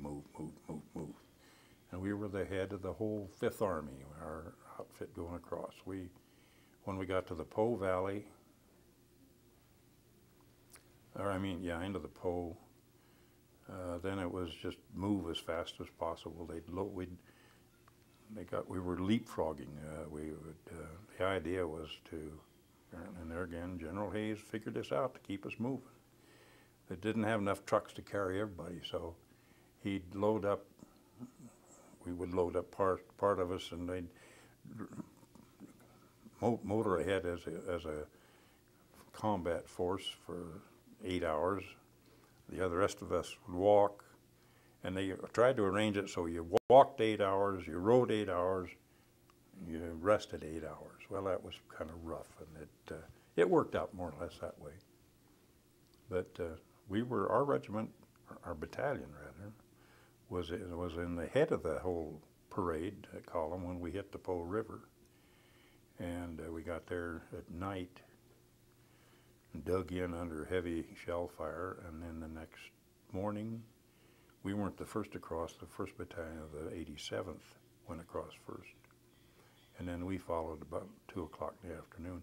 and we were the head of the whole 5th Army, our outfit going across. When we got to the Po Valley, into the Po, then it was just move as fast as possible. We were leapfrogging. The idea was to, and there again, General Hayes figured this out to keep us moving. They didn't have enough trucks to carry everybody, so he'd load up. We would load up part of us, and they'd motor ahead as a combat force for 8 hours. The rest of us would walk, and they tried to arrange it so you walked 8 hours, you rode 8 hours, you rested 8 hours. Well, that was kind of rough, and it worked out more or less that way. But our regiment, our battalion rather, was in the head of the whole parade column when we hit the Po River. And we got there at night and dug in under heavy shell fire, and then the next morning, we weren't the first to cross. The 1st Battalion of the 87th went across first. And then we followed about 2 o'clock in the afternoon.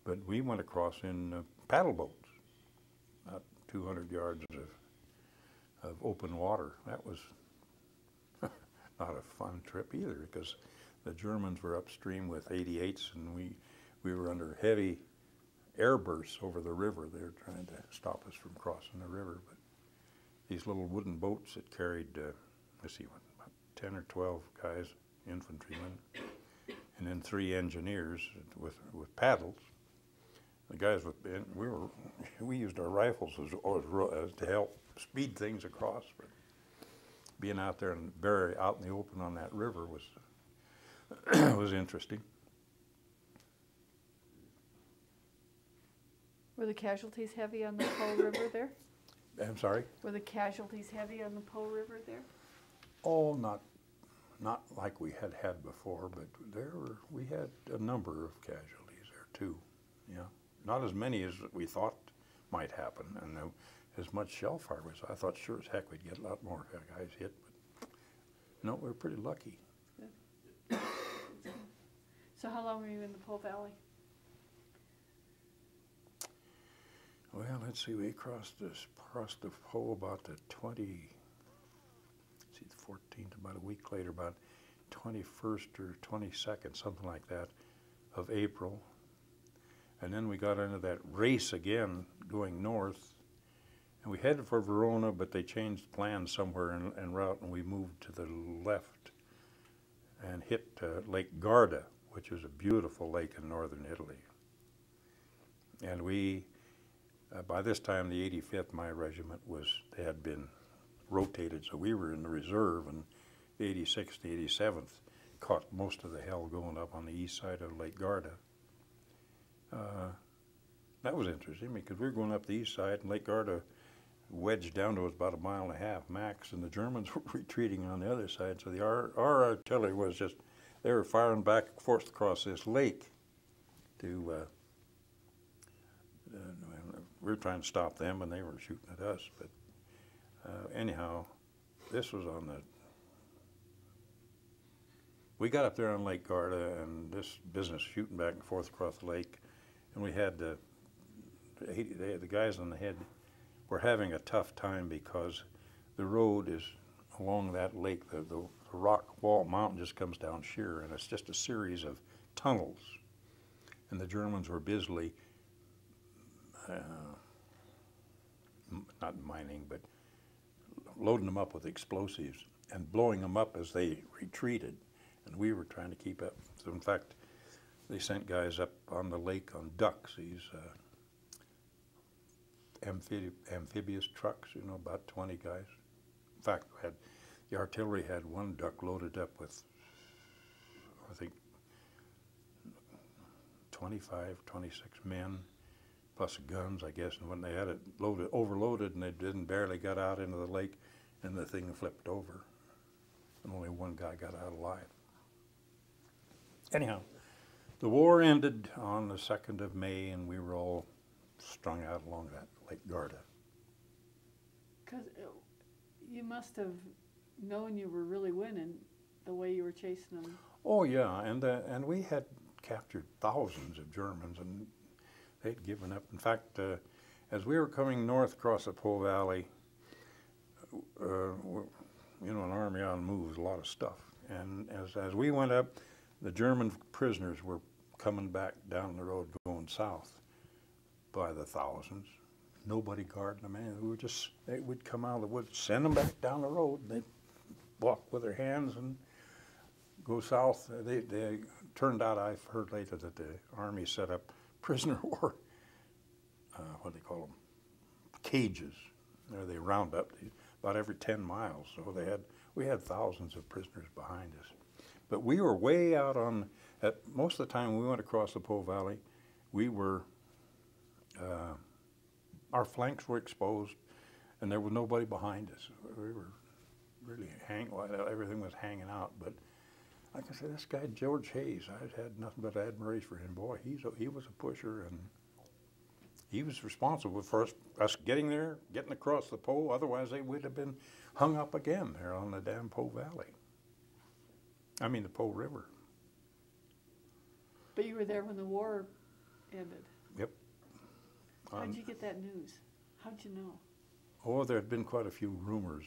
But we went across in paddle boats, about 200 yards of open water. That was not a fun trip either, because the Germans were upstream with 88s, and we were under heavy air bursts over the river. They were trying to stop us from crossing the river. But these little wooden boats that carried, let's see, about 10 or 12 guys, infantrymen, and then 3 engineers with paddles. The guys we used our rifles as to help speed things across. But being out there and very out in the open on that river was was interesting.
Were the casualties heavy on the Po River there?
I'm sorry?
Were the casualties heavy on the Po River there?
Oh, not like we had before, but we had a number of casualties there too. Yeah, not as many as we thought might happen, and as much shell fire was. I thought sure as heck we'd get a lot more guys hit, but no, we were pretty lucky.
Good. So how long were you in the Po Valley?
Well, let's see, we crossed the Po about the 14th, about a week later, about 21st or 22nd, something like that, of April. And then we got into that race again, going north, and we headed for Verona, but they changed plans somewhere en route, and we moved to the left and hit Lake Garda, which is a beautiful lake in northern Italy. And we, by this time, the 85th, my regiment, they had been rotated, so we were in the reserve, and the 86th, the 87th caught most of the hell going up on the east side of Lake Garda. That was interesting because we were going up the east side, and Lake Garda wedged down to us about 1.5 miles max, and the Germans were retreating on the other side. So our artillery was just, they were firing back and forth across this lake to, we were trying to stop them, and they were shooting at us. But anyhow, this was on the, we got up there on Lake Garda, and this business shooting back and forth across the lake, and we had the guys on the head were having a tough time because the road is along that lake. The rock wall mountain just comes down sheer, and it's just a series of tunnels. And the Germans were busily, not mining, but loading them up with explosives and blowing them up as they retreated. And we were trying to keep up. So in fact, they sent guys up on the lake on ducks, these amphibious trucks, you know, about 20 guys. In fact, the artillery had one duck loaded up with, I think, 25, 26 men, plus guns, I guess. And when they had it overloaded, and they barely got out into the lake, and the thing flipped over. And only one guy got out alive. Anyhow, the war ended on the 2nd of May, and we were all strung out along that Lake Garda.
Because you must have known you were really winning the way you were chasing them.
Oh yeah, and we had captured thousands of Germans, and they'd given up. In fact, as we were coming north across the Po Valley, you know, an army on the move is a lot of stuff. And as we went up, the German prisoners were coming back down the road going south by the thousands. Nobody guarding them. They would come out of the woods, send them back down the road. They'd walk with their hands and go south. They turned out, I've heard later, that the army set up prisoner war, what do they call them, cages. There they round up about every 10 miles. So we had thousands of prisoners behind us. But we were way out on, most of the time we went across the Po Valley, we were, our flanks were exposed, and there was nobody behind us. We were really everything was hanging out. But like I said, this guy George Hayes, I had nothing but admiration for him. Boy, he was a pusher, and he was responsible for us getting there, getting across the Po. Otherwise, they would have been hung up again there on the damn Po Valley. I mean, the Po River.
But you were there when the war ended.
Yep.
How did you get that news? How'd you know?
Oh, there had been quite a few rumors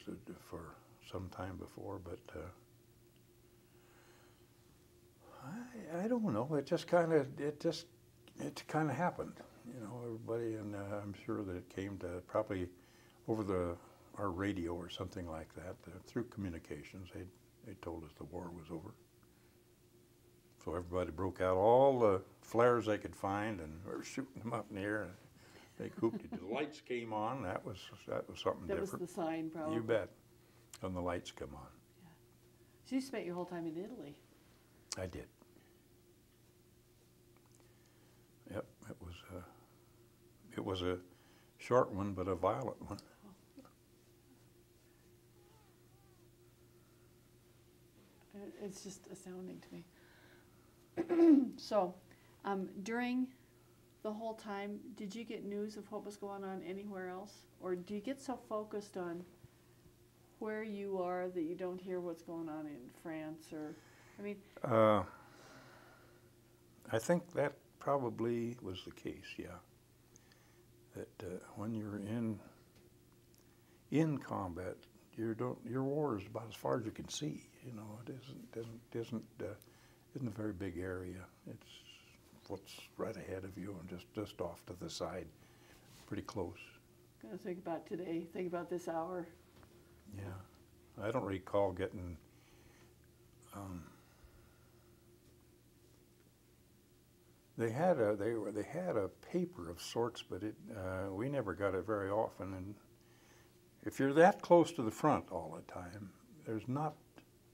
for some time before, but I don't know. It kind of happened. You know, everybody, and I'm sure that it came to probably over our radio or something like that through communications. They told us the war was over. So everybody broke out all the flares they could find and were shooting them up in the air. And they hooped it. The lights came on. That was something
That
different.
was the sign, probably.
You bet. And the lights come on.
Yeah. So you spent your whole time in Italy.
I did. Yep, it was a short one, but a violent one.
It's just astounding to me. So, during the whole time, did you get news of what was going on anywhere else? Or do you get so focused on where you are that you don't hear what's going on in France? Or, I mean...
I think that probably was the case, yeah. That when you're in combat, your war is about as far as you can see. You know, it isn't a very big area. It's what's right ahead of you and just off to the side, pretty close.
Gotta think about today. Think about this hour.
Yeah, I don't recall getting. They had a paper of sorts, but we never got it very often. And if you're that close to the front all the time,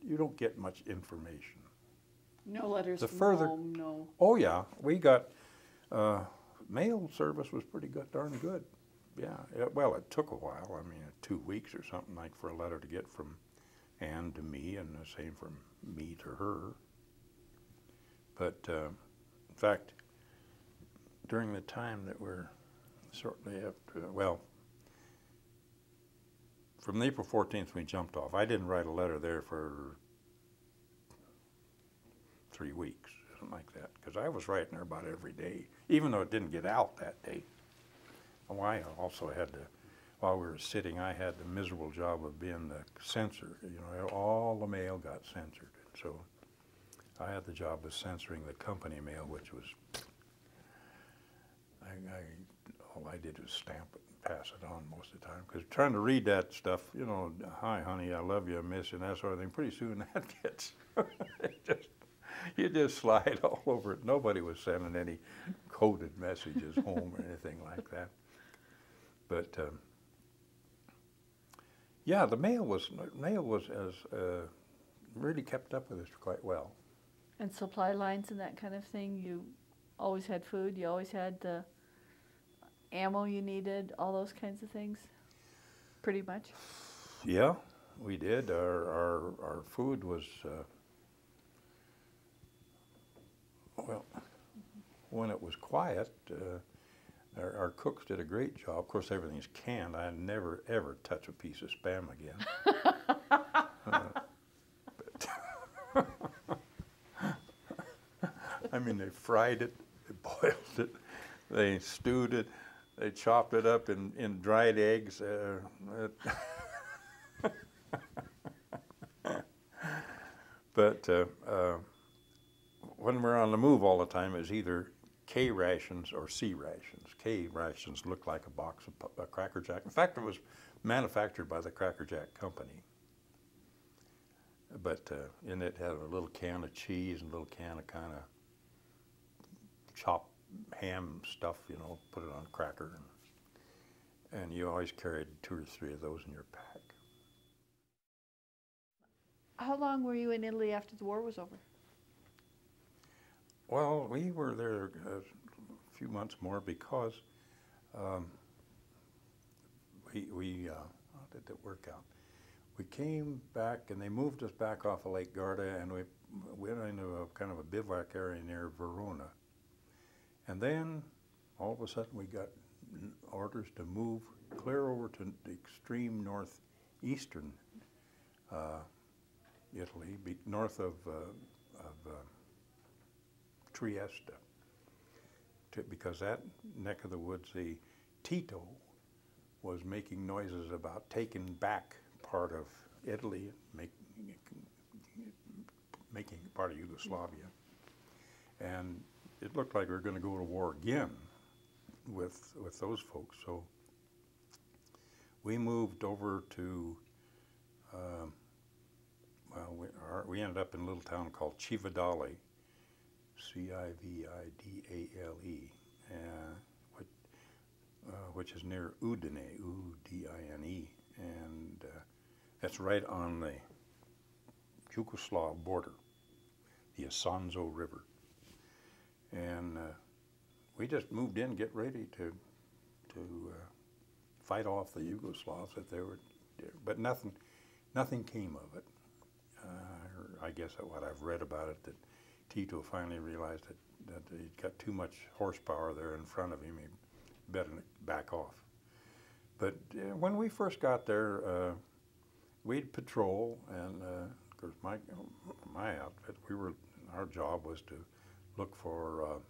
you don't get much information.
No letters
The
from
further-
home, no.
Oh yeah, we got mail service was pretty good, darn good. Yeah, well, it took a while. I mean, 2 weeks or something like for a letter to get from Ann to me, and the same from me to her. But in fact, during the time that we're shortly after, well, from April 14th we jumped off. I didn't write a letter there for 3 weeks, something like that, because I was writing her about every day, even though it didn't get out that day. Oh, I also had to, while we were sitting, I had the miserable job of being the censor. You know, all the mail got censored, so I had the job of censoring the company mail, which was, all I did was stamp it and pass it on most of the time. Because trying to read that stuff, you know, hi honey, I love you, I miss you, and that sort of thing, pretty soon that gets, you just slide all over it. Nobody was sending any coded messages home or anything like that. But yeah, the mail was really kept up with us quite well.
And supply lines and that kind of thing, you always had food, you always had the ammo you needed, all those kinds of things, pretty much?
Yeah, we did. Our food was, well, when it was quiet, our cooks did a great job. Of course, everything's canned. I never, ever touch a piece of Spam again. I mean, they fried it, they boiled it, they stewed it, they chopped it up in dried eggs. But when we're on the move all the time, it was either K rations or C rations. K rations looked like a box of Cracker Jack. In fact, it was manufactured by the Cracker Jack Company. But in it had a little can of cheese and a little can of kind of chopped ham stuff, you know, put it on a cracker. And you always carried 2 or 3 of those in your pack.
How long were you in Italy after the war was over?
Well, we were there a few months more because how did that work out? We came back and they moved us back off of Lake Garda, and we went into a kind of a bivouac area near Verona. And then all of a sudden we got orders to move clear over to the extreme northeastern Italy, north of Trieste, because that neck of the woods, the Tito, was making noises about taking back part of Italy, making part of Yugoslavia. And it looked like we were going to go to war again with those folks. So we moved over to, we ended up in a little town called Cividale, Cividale, which is near Udine, U-D-I-N-E, and that's right on the Yugoslav border, the Isonzo River. And we just moved in, get ready to fight off the Yugoslavs that they were, but nothing came of it. I guess what I've read about it, that Tito finally realized that he'd got too much horsepower there in front of him. He better back off. But when we first got there, we'd patrol, and of course my outfit, our job was to look for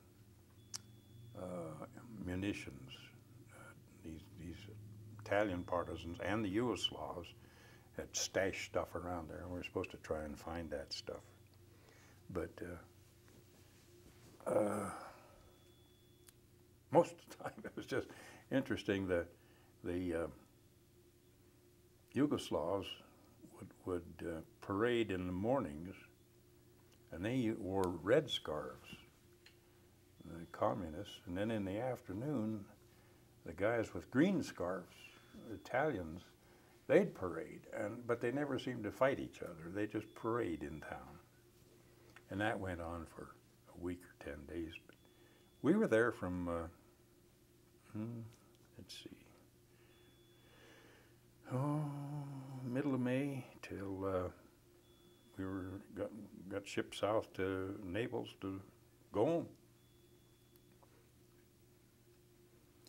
munitions. These Italian partisans and the Yugoslavs had stashed stuff around there, and we were supposed to try and find that stuff. But most of the time it was just interesting that the Yugoslavs would parade in the mornings, and they wore red scarves, the communists, and then in the afternoon, the guys with green scarves, the Italians, they'd parade, but they never seemed to fight each other. They just parade in town. And that went on for a week or 10 days. But we were there from, let's see, middle of May till we got shipped south to Naples to go home.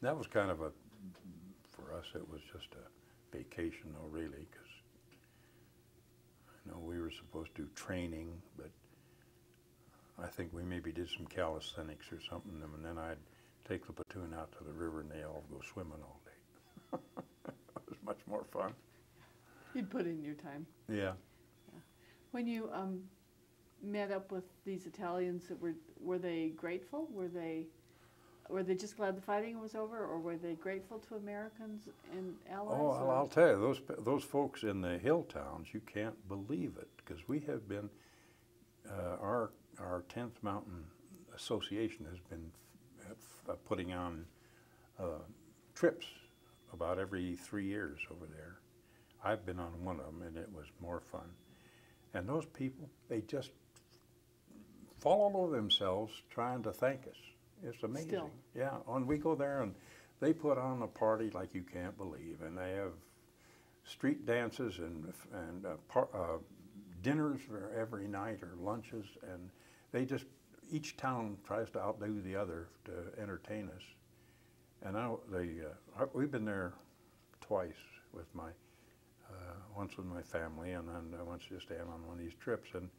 That was kind of for us, it was just a vacation, though, really, because we were supposed to do training, but I think we maybe did some calisthenics or something, and then I'd take the platoon out to the river and they all go swimming all day. It was much more fun.
You'd put in your time.
Yeah.
When you met up with these Italians, were they grateful? Were they just glad the fighting was over, or were they grateful to Americans and allies?
Oh, well, I'll tell you, those folks in the hill towns, you can't believe it, because we have been, our 10th Mountain Association has been putting on trips about every 3 years over there. I've been on one of them, and it was more fun. And those people, they just fall all over themselves trying to thank us. It's amazing.
Still.
Yeah, and we go there and they put on a party like you can't believe, and they have street dances and dinners for every night, or lunches, and they just, each town tries to outdo the other to entertain us. And we've been there twice with once with my family, and then once just Ann on one of these trips, and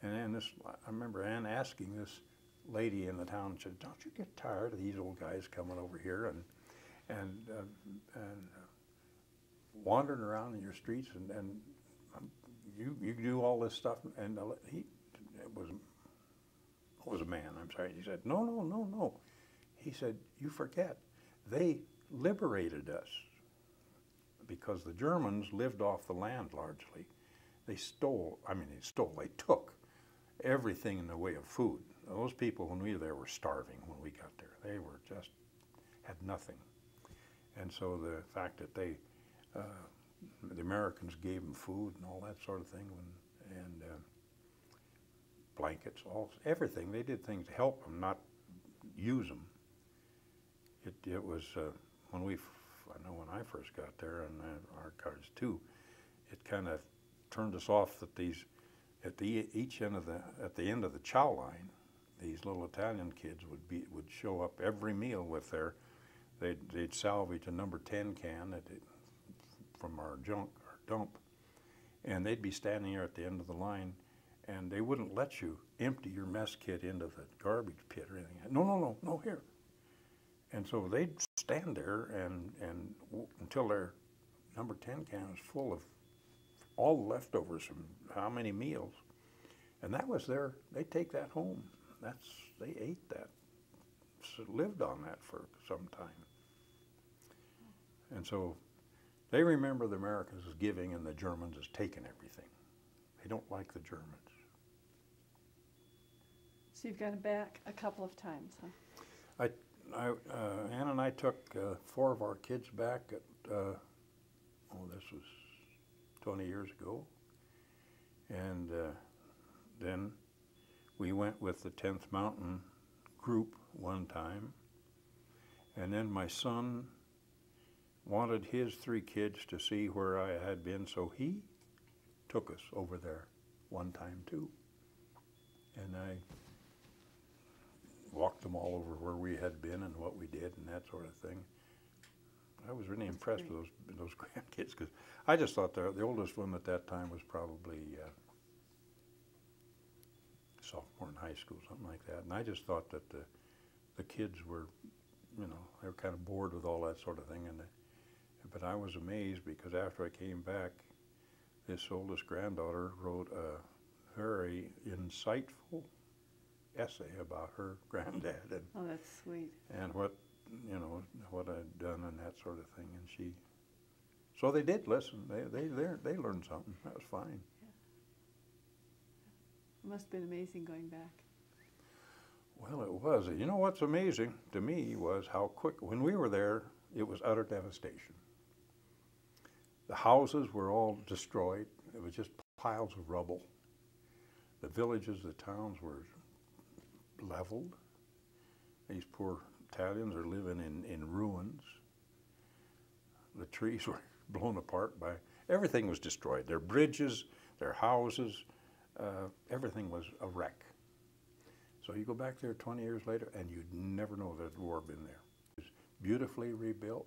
then I remember Ann asking this lady in the town, said, "Don't you get tired of these old guys coming over here and wandering around in your streets and you do all this stuff?" And it was a man, I'm sorry. He said, no. He said, "You forget, they liberated us, because the Germans lived off the land largely. They took everything in the way of food. Those people, when we were there, were starving when we got there. They were just, had nothing. And so the fact that the Americans gave them food and all that sort of thing, and blankets, everything. They did things to help them, not use them. It was, I know when I first got there, and our cars too, it kind of turned us off that at the end of the chow line, these little Italian kids would show up every meal with they'd salvage a number 10 can from our dump, and they'd be standing there at the end of the line, and they wouldn't let you empty your mess kit into the garbage pit or anything. No, here. And so they'd stand there and until their number 10 can was full of all the leftovers from how many meals. And that was they take that home. They ate that, lived on that for some time. And so they remember the Americans as giving and the Germans as taking everything. They don't like the Germans.
So you've gone back a couple of times, huh?
Ann and I took 4 of our kids back at, this was 20 years ago. And then we went with the 10th Mountain group one time. And then my son wanted his 3 kids to see where I had been, so he took us over there one time too. And I walked them all over where we had been and what we did and that sort of thing. I was really impressed with those grandkids, because I just thought the oldest one at that time was probably sophomore in high school, something like that. And I just thought that the kids were, they were kind of bored with all that sort of thing. But I was amazed, because after I came back, this oldest granddaughter wrote a very insightful essay about her granddad and
Oh, that's sweet.
and what I'd done and that sort of thing. And so they did listen. They learned something. That was fine.
It must have been amazing going back.
Well, it was. You know what's amazing to me was how quick, when we were there, it was utter devastation. The houses were all destroyed. It was just piles of rubble. The villages, the towns were leveled. These poor Italians are living in ruins. The trees were blown apart by, everything was destroyed. Their bridges, their houses, everything was a wreck. So you go back there 20 years later and you'd never know that war had been there. It's beautifully rebuilt.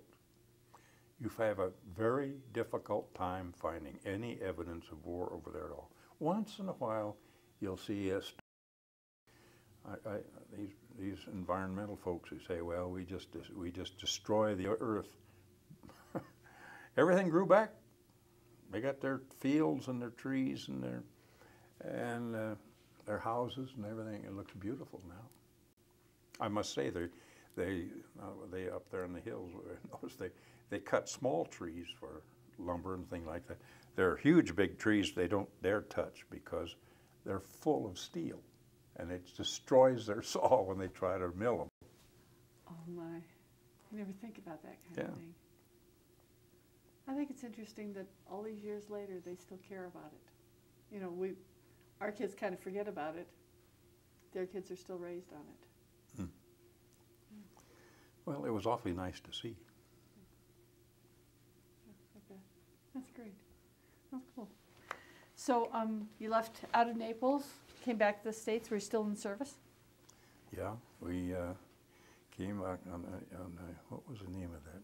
You have a very difficult time finding any evidence of war over there at all. Once in a while, you'll see these environmental folks who say, well, we just destroy the earth. Everything grew back. They got their fields and their trees and their houses and everything. It looks beautiful now. I must say, they up there in the hills, notice they cut small trees for lumber and things like that. There are huge, big trees they don't dare touch because they're full of steel, and it destroys their saw when they try to mill them.
Oh my, you never think about that kind of thing. I think it's interesting that all these years later they still care about it. Our kids kind of forget about it. Their kids are still raised on it.
Hmm. Well, it was awfully nice to see.
Okay. That's great. That's cool. So you left out of Naples, came back to the States. Were you still in service?
Yeah, we came back on what was the name of that?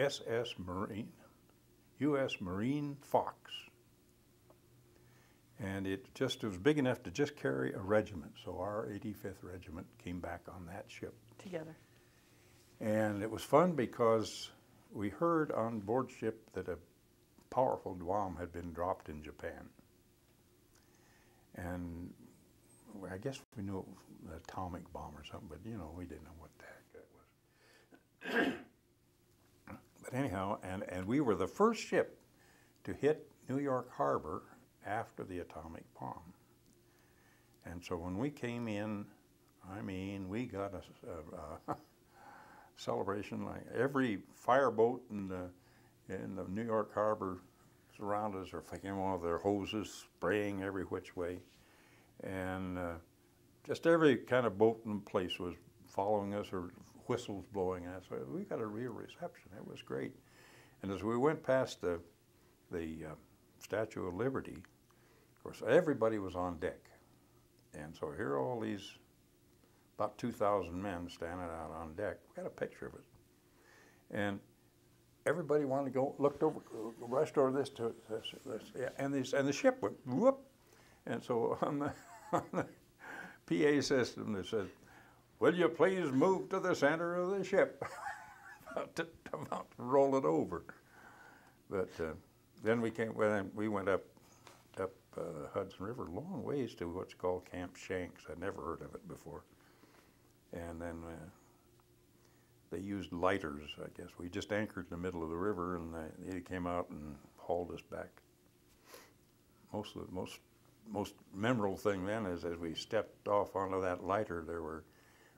SS Marine, U.S. Marine Fox. And it was big enough to just carry a regiment. So our 85th Regiment came back on that ship.
Together.
And it was fun because we heard on board ship that a powerful bomb had been dropped in Japan. And I guess we knew it was an atomic bomb or something, but we didn't know what the heck that was. But anyhow, and we were the first ship to hit New York Harbor after the atomic bomb. And so when we came in, we got a celebration. Like every fireboat in the New York Harbor surrounded us are flicking one of their hoses, spraying every which way. And just every kind of boat in place was following us or whistles blowing at us. So we got a real reception. It was great. And as we went past the Statue of Liberty, of course, everybody was on deck. And so here are all these, about 2,000 men standing out on deck. We got a picture of it. And everybody wanted to go, looked over, rushed over this to this, yeah, and the ship went whoop. And so on the PA system, they said, "Will you please move to the center of the ship?" about to roll it over. But then we went up Hudson River, long ways to what's called Camp Shanks. I'd never heard of it before. And then they used lighters, I guess. We just anchored in the middle of the river, and they came out and hauled us back. Most memorable thing then is as we stepped off onto that lighter, there were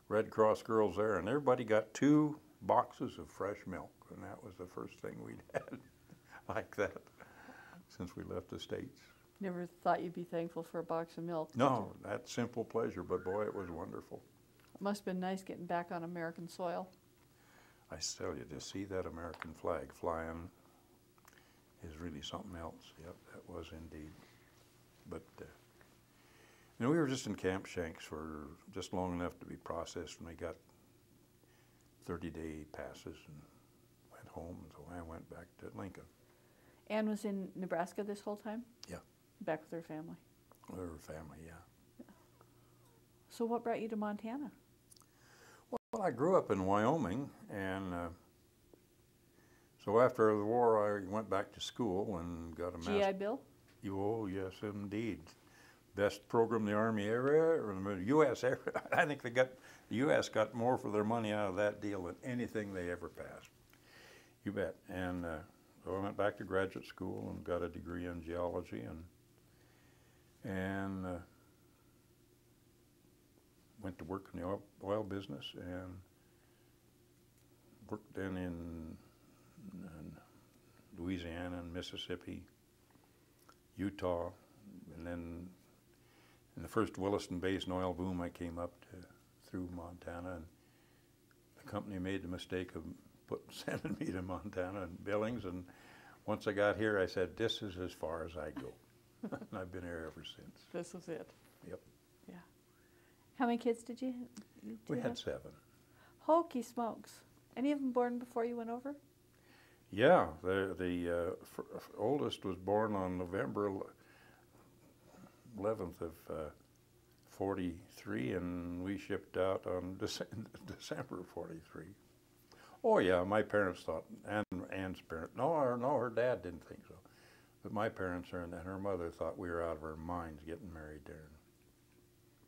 Red Cross girls there, and everybody got 2 boxes of fresh milk, and that was the first thing we'd had like that since we left the States.
Never thought you'd be thankful for a box of milk.
No, that simple pleasure, but boy, it was wonderful.
It must have been nice getting back on American soil.
I tell you, to see that American flag flying is really something else. Yep, that was indeed. But you know, we were just in Camp Shanks for just long enough to be processed, and we got 30-day passes and went home. So I went back to Lincoln.
Anne was in Nebraska this whole time?
Yeah.
Back with her family?
With her family, yeah.
So what brought you to Montana?
Well, I grew up in Wyoming, and so after the war I went back to school and got a master's.
GI Bill?
Oh, yes, indeed. Best program the Army ever, or the U.S. ever. I think the U.S. got more for their money out of that deal than anything they ever passed. You bet. And so I went back to graduate school and got a degree in geology, and went to work in the oil business, and worked then in Louisiana and Mississippi, Utah, and then in the first Williston Basin oil boom, I came up through Montana, and the company made the mistake of sending me to Montana and Billings, and once I got here, I said, this is as far as I go. And I've been here ever since.
This was it.
Yep.
Yeah. How many kids did you
We
have?
had 7.
Hokey smokes. Any of them born before you went over?
Yeah, the oldest was born on November 11th of 43, and we shipped out on December 43. Oh yeah, my parents thought, and Anne's parents, no, her dad didn't think so. But my parents and her mother thought we were out of our minds getting married there.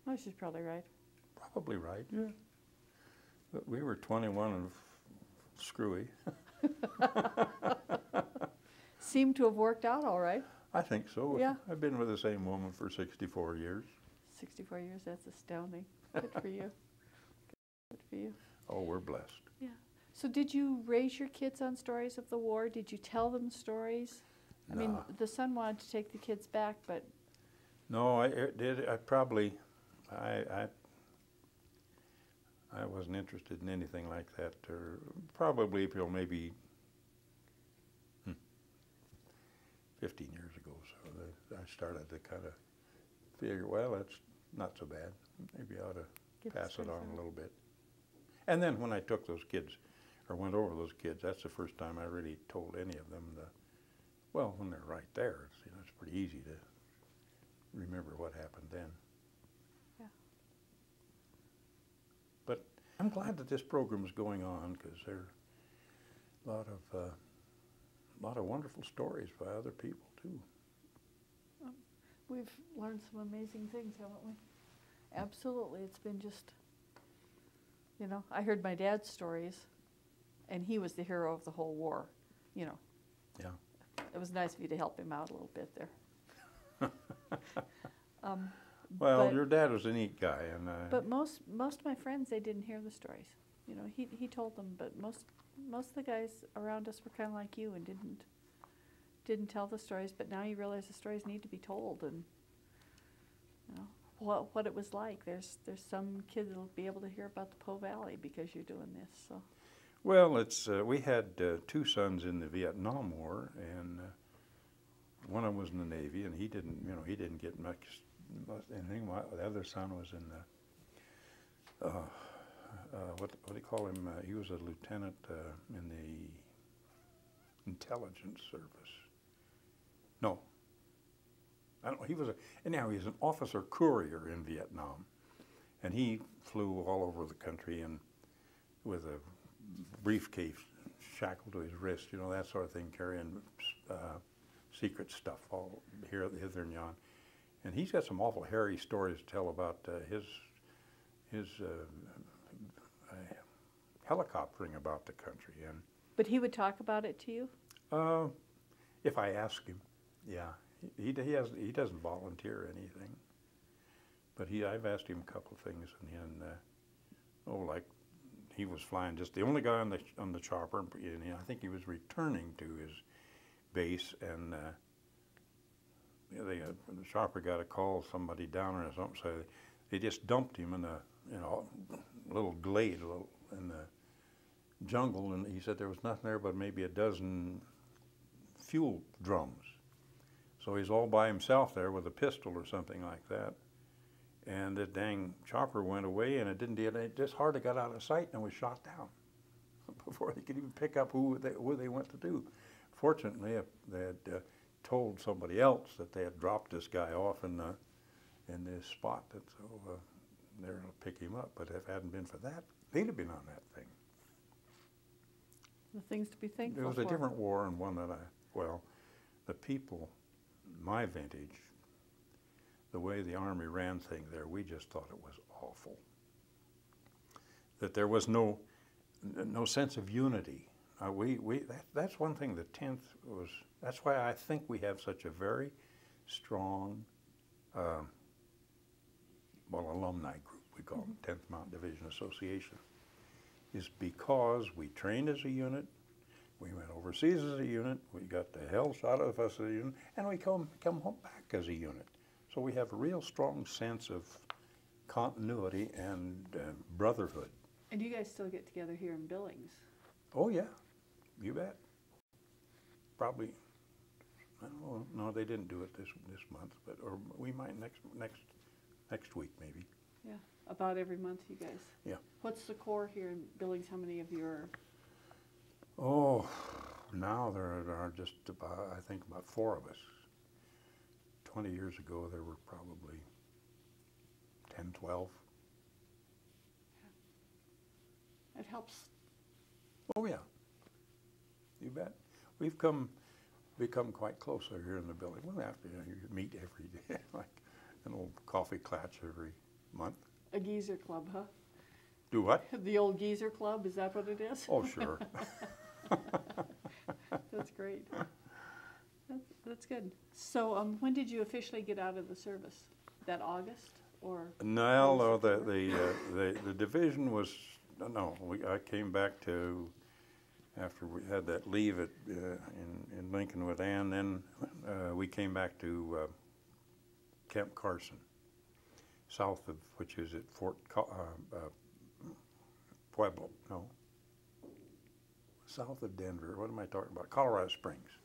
Oh, she's probably right.
Probably right, yeah. But we were 21 and screwy.
Seemed to have worked out all right.
I think so.
Yeah.
I've been with the same woman for 64 years.
64 years, that's astounding. Good for you. Good for you.
Oh, we're blessed.
Yeah. So did you raise your kids on stories of the war? Did you tell them stories? I mean, the son wanted to take the kids back, but...
No, I wasn't interested in anything like that. Or probably till maybe 15 years ago. So I started to kind of figure, well, that's not so bad. Maybe I ought to pass it on a little bit. And then when I took those kids, or went over those kids, that's the first time I really told any of them well, when they're right there, it's pretty easy to remember what happened then.
Yeah.
But I'm glad that this program is going on, because there are a lot of wonderful stories by other people too.
We've learned some amazing things, haven't we? Absolutely. It's been just, I heard my dad's stories, and he was the hero of the whole war, Yeah. It was nice of you to help him out a little bit there.
Well, your dad was a neat guy, and
but most of my friends, they didn't hear the stories. He told them, but most of the guys around us were kind of like you and didn't tell the stories. But now you realize the stories need to be told, and what it was like. There's some kids that'll be able to hear about the Po Valley because you're doing this. So.
Well, we had 2 sons in the Vietnam War, and one of them was in the Navy, and he didn't get much anything. The other son was in the what do you call him? He was a lieutenant in the intelligence service. No, I don't know. He was an officer courier in Vietnam, and he flew all over the country and with a briefcase shackled to his wrist, you know, that sort of thing, carrying secret stuff all here, hither and yon. And he's got some awful hairy stories to tell about his helicoptering about the country. And
But he would talk about it to you?
if I ask him, yeah, he doesn't volunteer anything. But I've asked him a couple of things, and like he was flying just the only guy on the chopper, and I think he was returning to his base, and the chopper got a call, somebody down or something, so they just dumped him in a little glade in the jungle, and he said there was nothing there but maybe a dozen fuel drums. So he's all by himself there with a pistol or something like that. And the dang chopper went away, and it just hardly got out of sight and was shot down before they could even pick up who they went to do. Fortunately, they had told somebody else that they had dropped this guy off in this spot, so they were going to pick him up. But if it hadn't been for that, they'd have been on that thing.
The things to be thankful for.
It was a different war, and one that the people, my vintage, the way the Army ran things there, we just thought it was awful. That there was no sense of unity. That's one thing the 10th was, that's why I think we have such a very strong, alumni group, we call it 10th Mountain Division Association, is because we trained as a unit, we went overseas as a unit, we got the hell shot out of us as a unit, and we come home back as a unit. So we have a real strong sense of continuity and brotherhood.
And you guys still get together here in Billings?
Oh yeah, you bet. Probably, I don't know, no, they didn't do it this month, or we might next week maybe.
Yeah, about every month, you guys.
Yeah.
What's the core here in Billings? How many of you are?
Oh, now there are just about, I think about 4 of us. 20 years ago, there were probably 10, 12.
Yeah. It helps.
Oh yeah, you bet. We've become quite close here in the building. Well, after you meet every day, like an old coffee clutch every month.
A geezer club, huh?
Do what?
The old geezer club, is that what it is?
Oh, sure.
That's great. That's good. So when did you officially get out of the service? That August or?
No, the division was, no, I came back to, after we had that leave in Lincoln with Ann, then we came back to Camp Carson, south of, which is at Pueblo, no, south of Denver. What am I talking about? Colorado Springs.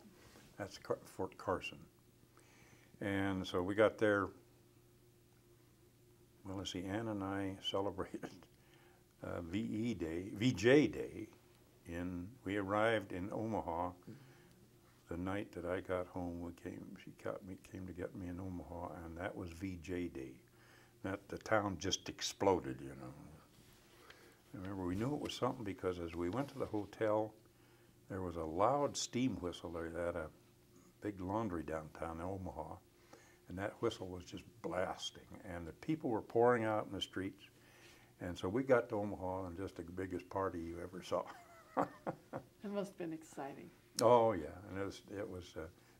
That's Fort Carson. And so we got there, well, let's see, Ann and I celebrated VJ Day. We arrived in Omaha the night that I got home. She came to get me in Omaha, and that was VJ Day. The town just exploded, you know. I remember we knew it was something because as we went to the hotel, there was a loud steam whistle. They had a big laundry downtown in Omaha, and that whistle was just blasting, and the people were pouring out in the streets. And so we got to Omaha, and just the biggest party you ever saw.
It must have been exciting.
Oh yeah, and it was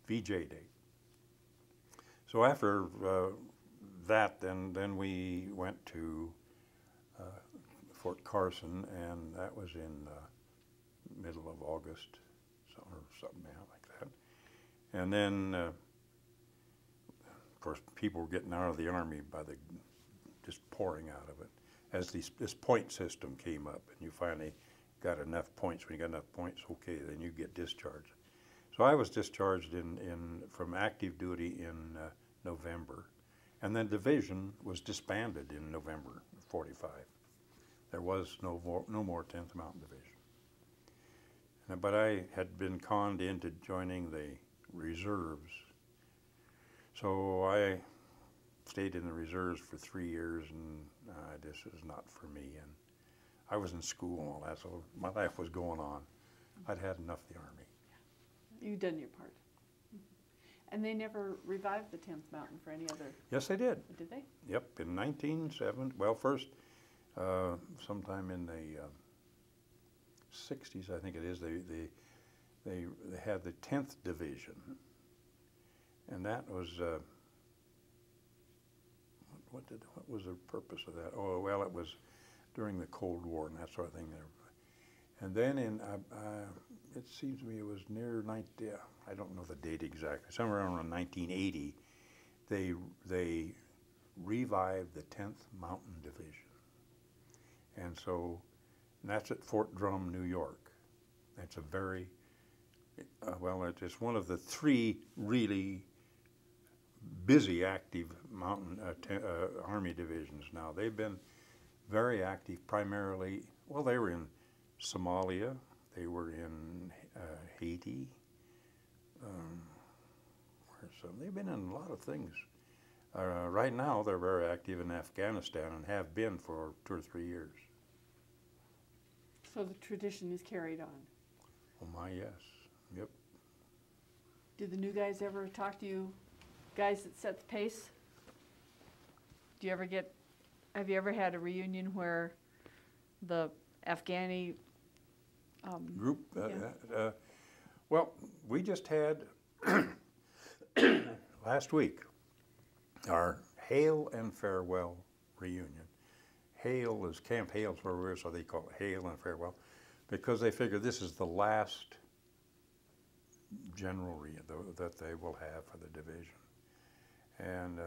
VJ Day. So after that, then we went to Fort Carson, and that was in middle of August, or something like that. And then, of course, people were getting out of the Army by just pouring out of it. As this point system came up, and you finally got enough points. When you got enough points, okay, then you get discharged. So I was discharged from active duty in November, and then division was disbanded in November of '45. There was no more 10th Mountain Division. But I had been conned into joining the reserves. So I stayed in the reserves for 3 years, and this is not for me. And I was in school and all that, so my life was going on. I'd had enough of the Army.
You've done your part. And they never revived the 10th Mountain for any other?
Yes, they did.
Did they?
Yep, in 1970. Well, first, sometime in the 60s, I think it is. They had the 10th Division, and that was what was the purpose of that? Oh, well, it was during the Cold War and that sort of thing. And then it seems to me it was near I don't know the date exactly. Somewhere around 1980, they revived the 10th Mountain Division, and that's at Fort Drum, New York. That's a very it's one of the 3 really busy, active mountain Army divisions now. They've been very active primarily, well, they were in Somalia, they were in Haiti, they've been in a lot of things. Right now, they're very active in Afghanistan and have been for 2 or 3 years.
So the tradition is carried on?
Oh my, yes. Yep.
Did the new guys ever talk to you, guys that set the pace? Have you ever had a reunion where the Afghani
group?
Yeah.
Well, we just had last week our Hail and Farewell reunion. Hail is Camp Hale's where we were, so they call it Hail and Farewell, because they figure this is the last general that they will have for the division. And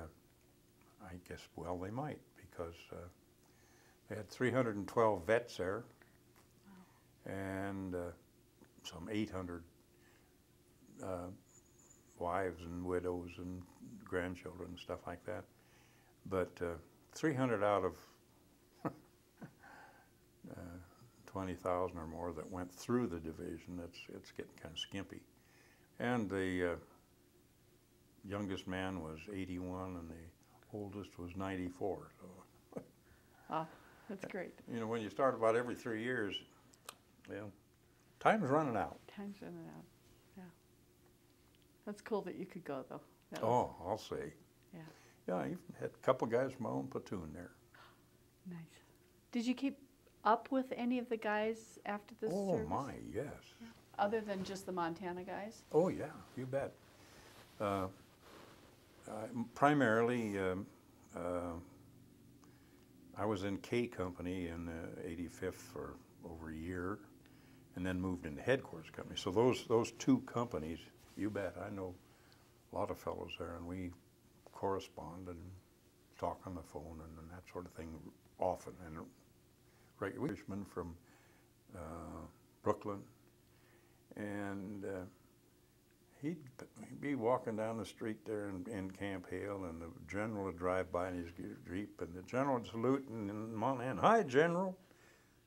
I guess, well, they might, because they had 312 vets there, and some 800 wives and widows and grandchildren and stuff like that. But 300 out of 20,000 or more that went through the division, it's getting kind of skimpy. And the youngest man was 81 and the oldest was 94. So.
Ah, that's great.
You know, when you start about every 3 years, well, time's running out.
Time's running out, yeah. That's cool that you could go, though.
I'll say.
Yeah.
Yeah, I even had a couple guys from my own platoon there.
Nice. Did you keep up with any of the guys after this service?
Oh my, yes.
Yeah. Other than just the Montana guys?
Oh yeah, you bet. Primarily, I was in K Company in the 85th for over a year, and then moved into Headquarters Company. So those 2 companies, you bet, I know a lot of fellows there, and we correspond and talk on the phone and that sort of thing often. And Irishman from Brooklyn, and he'd be walking down the street there in Camp Hale, and the general would drive by in his Jeep, and the general would salute in Montana, "Hi, General."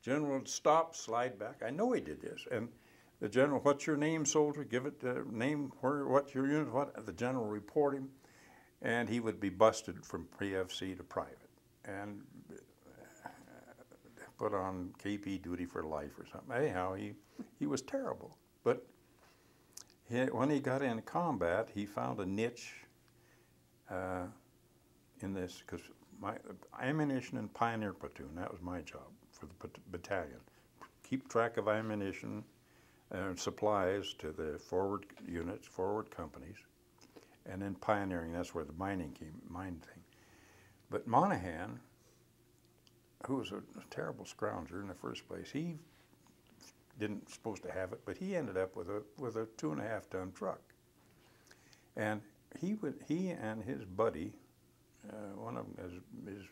General would stop, slide back. I know he did this. And the general, "What's your name, soldier?" Give it the name, what's your unit, what? The general would report him, and he would be busted from pre-FC to private and put on KP duty for life or something. Anyhow, he was terrible. But when he got into combat, he found a niche in this, because my ammunition and pioneer platoon, that was my job for the battalion. Keep track of ammunition and supplies to the forward units, forward companies, and then pioneering, that's where the mine thing. But Monahan, who was a terrible scrounger in the first place, he didn't supposed to have it, but he ended up with a 2.5 ton truck. And he and his buddy, one of them is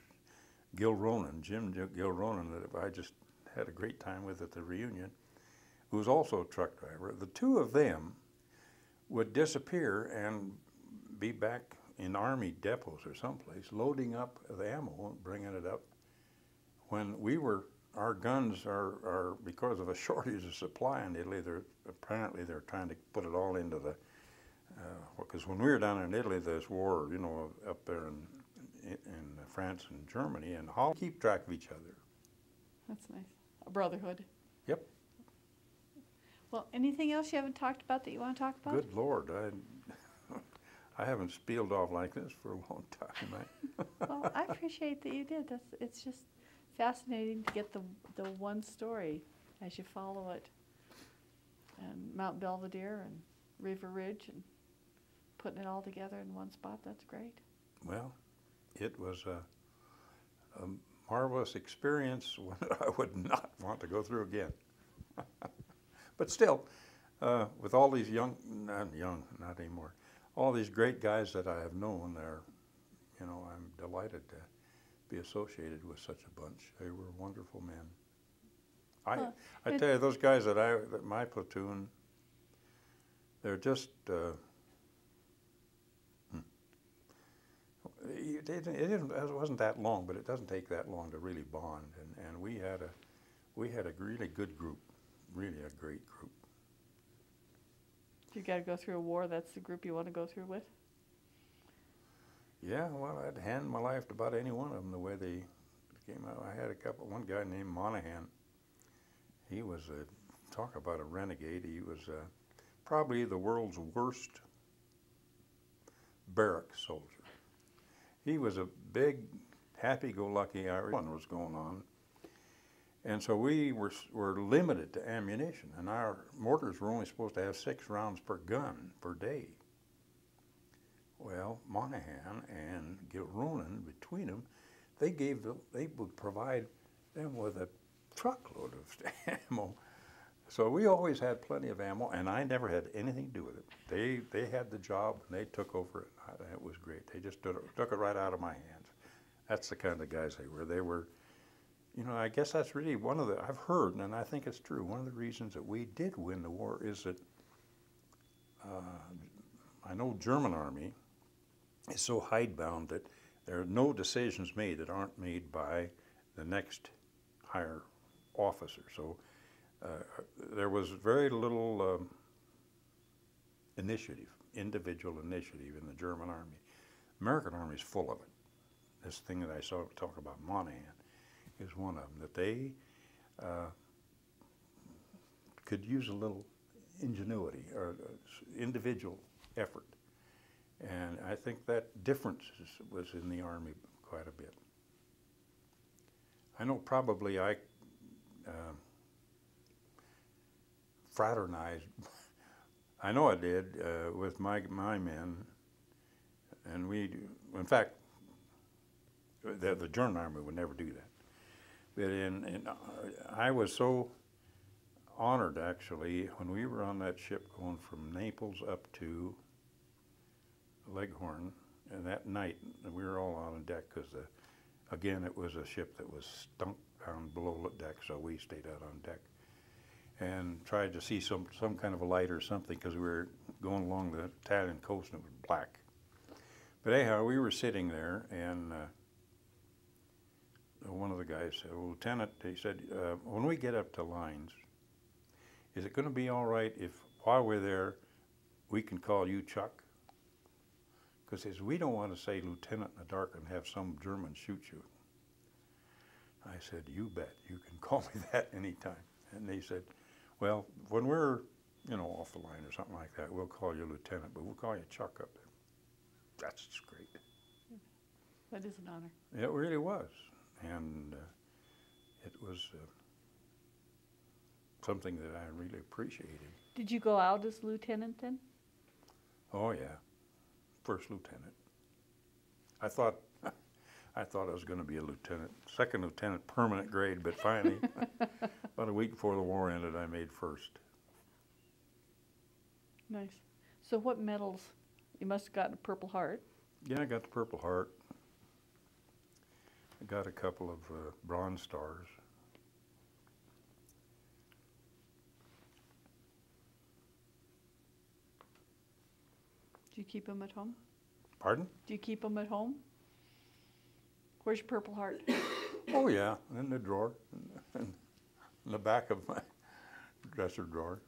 Gil Ronan, Jim Gil Ronan, that I just had a great time with at the reunion, who was also a truck driver. The 2 of them would disappear and be back in Army depots or someplace, loading up the ammo and bringing it up. When our guns are because of a shortage of supply in Italy, apparently they're trying to put it all into the, because when we were down in Italy, this war, you know, up there in France and Germany, and how keep track of each other.
That's nice. A brotherhood.
Yep.
Well, anything else you haven't talked about that you want to talk about?
Good Lord, I haven't spieled off like this for a long time.
Well, I appreciate that you did. It's just fascinating to get the one story as you follow it. And Mount Belvedere and River Ridge and putting it all together in one spot, that's great.
Well, it was a marvelous experience one that I would not want to go through again. But still, with all these not anymore, all these great guys that I have known there, you know, I'm delighted to be associated with such a bunch. They were wonderful men. I tell you, those guys that my platoon, they're just, it wasn't that long, but it doesn't take that long to really bond. And we had a really good group, really a great group.
If you got to go through a war, that's the group you want to go through with?
Yeah, well, I'd hand my life to about any one of them the way they came out. I had one guy named Monahan. He was talk about a renegade. He was probably the world's worst barrack soldier. He was a big, happy-go-lucky Irish. One was going on. And so we were limited to ammunition, and our mortars were only supposed to have 6 rounds per gun per day. Well, Monahan and Gilronan, between them, they would provide them with a truckload of ammo. So we always had plenty of ammo, and I never had anything to do with it. They had the job, and they took over it. It was great. They just took it right out of my hands. That's the kind of guys they were. They were, you know, I guess that's really one of the, I've heard, and I think it's true, one of the reasons that we did win the war is that I know German army is so hidebound that there are no decisions made that aren't made by the next higher officer. So there was very little individual initiative in the German army. American army is full of it. This thing that I saw talk about Monahan is one of them, that they could use a little ingenuity or individual effort. And I think that difference was in the Army quite a bit. I know probably I fraternized, I know I did, with my men, and in fact, the German Army would never do that. But I was so honored, actually, when we were on that ship going from Naples up to Leghorn, and that night, we were all on deck because, again, it was a ship that was stunk down below the deck, so we stayed out on deck and tried to see some kind of a light or something because we were going along the Italian coast and it was black. But anyhow, we were sitting there, and one of the guys said, well, Lieutenant, he said, when we get up to lines, is it going to be all right if while we're there, we can call you Chuck? Because we don't want to say Lieutenant in the dark and have some German shoot you. I said, you bet, you can call me that anytime. And they said, well, when we're, you know, off the line or something like that, we'll call you Lieutenant, but we'll call you Chuck up there. That's just great.
That is an honor.
It really was. And it was something that I really appreciated.
Did you go out as lieutenant then?
Oh yeah, first lieutenant. I thought I was going to be a lieutenant, second lieutenant, permanent grade, but finally, about a week before the war ended, I made first.
Nice. So what medals? You must have gotten a Purple Heart.
Yeah, I got the Purple Heart. I got a couple of Bronze Stars.
Do you keep them at home?
Pardon?
Do you keep them at home? Where's your Purple Heart?
Oh yeah, in the drawer, in the back of my dresser drawer.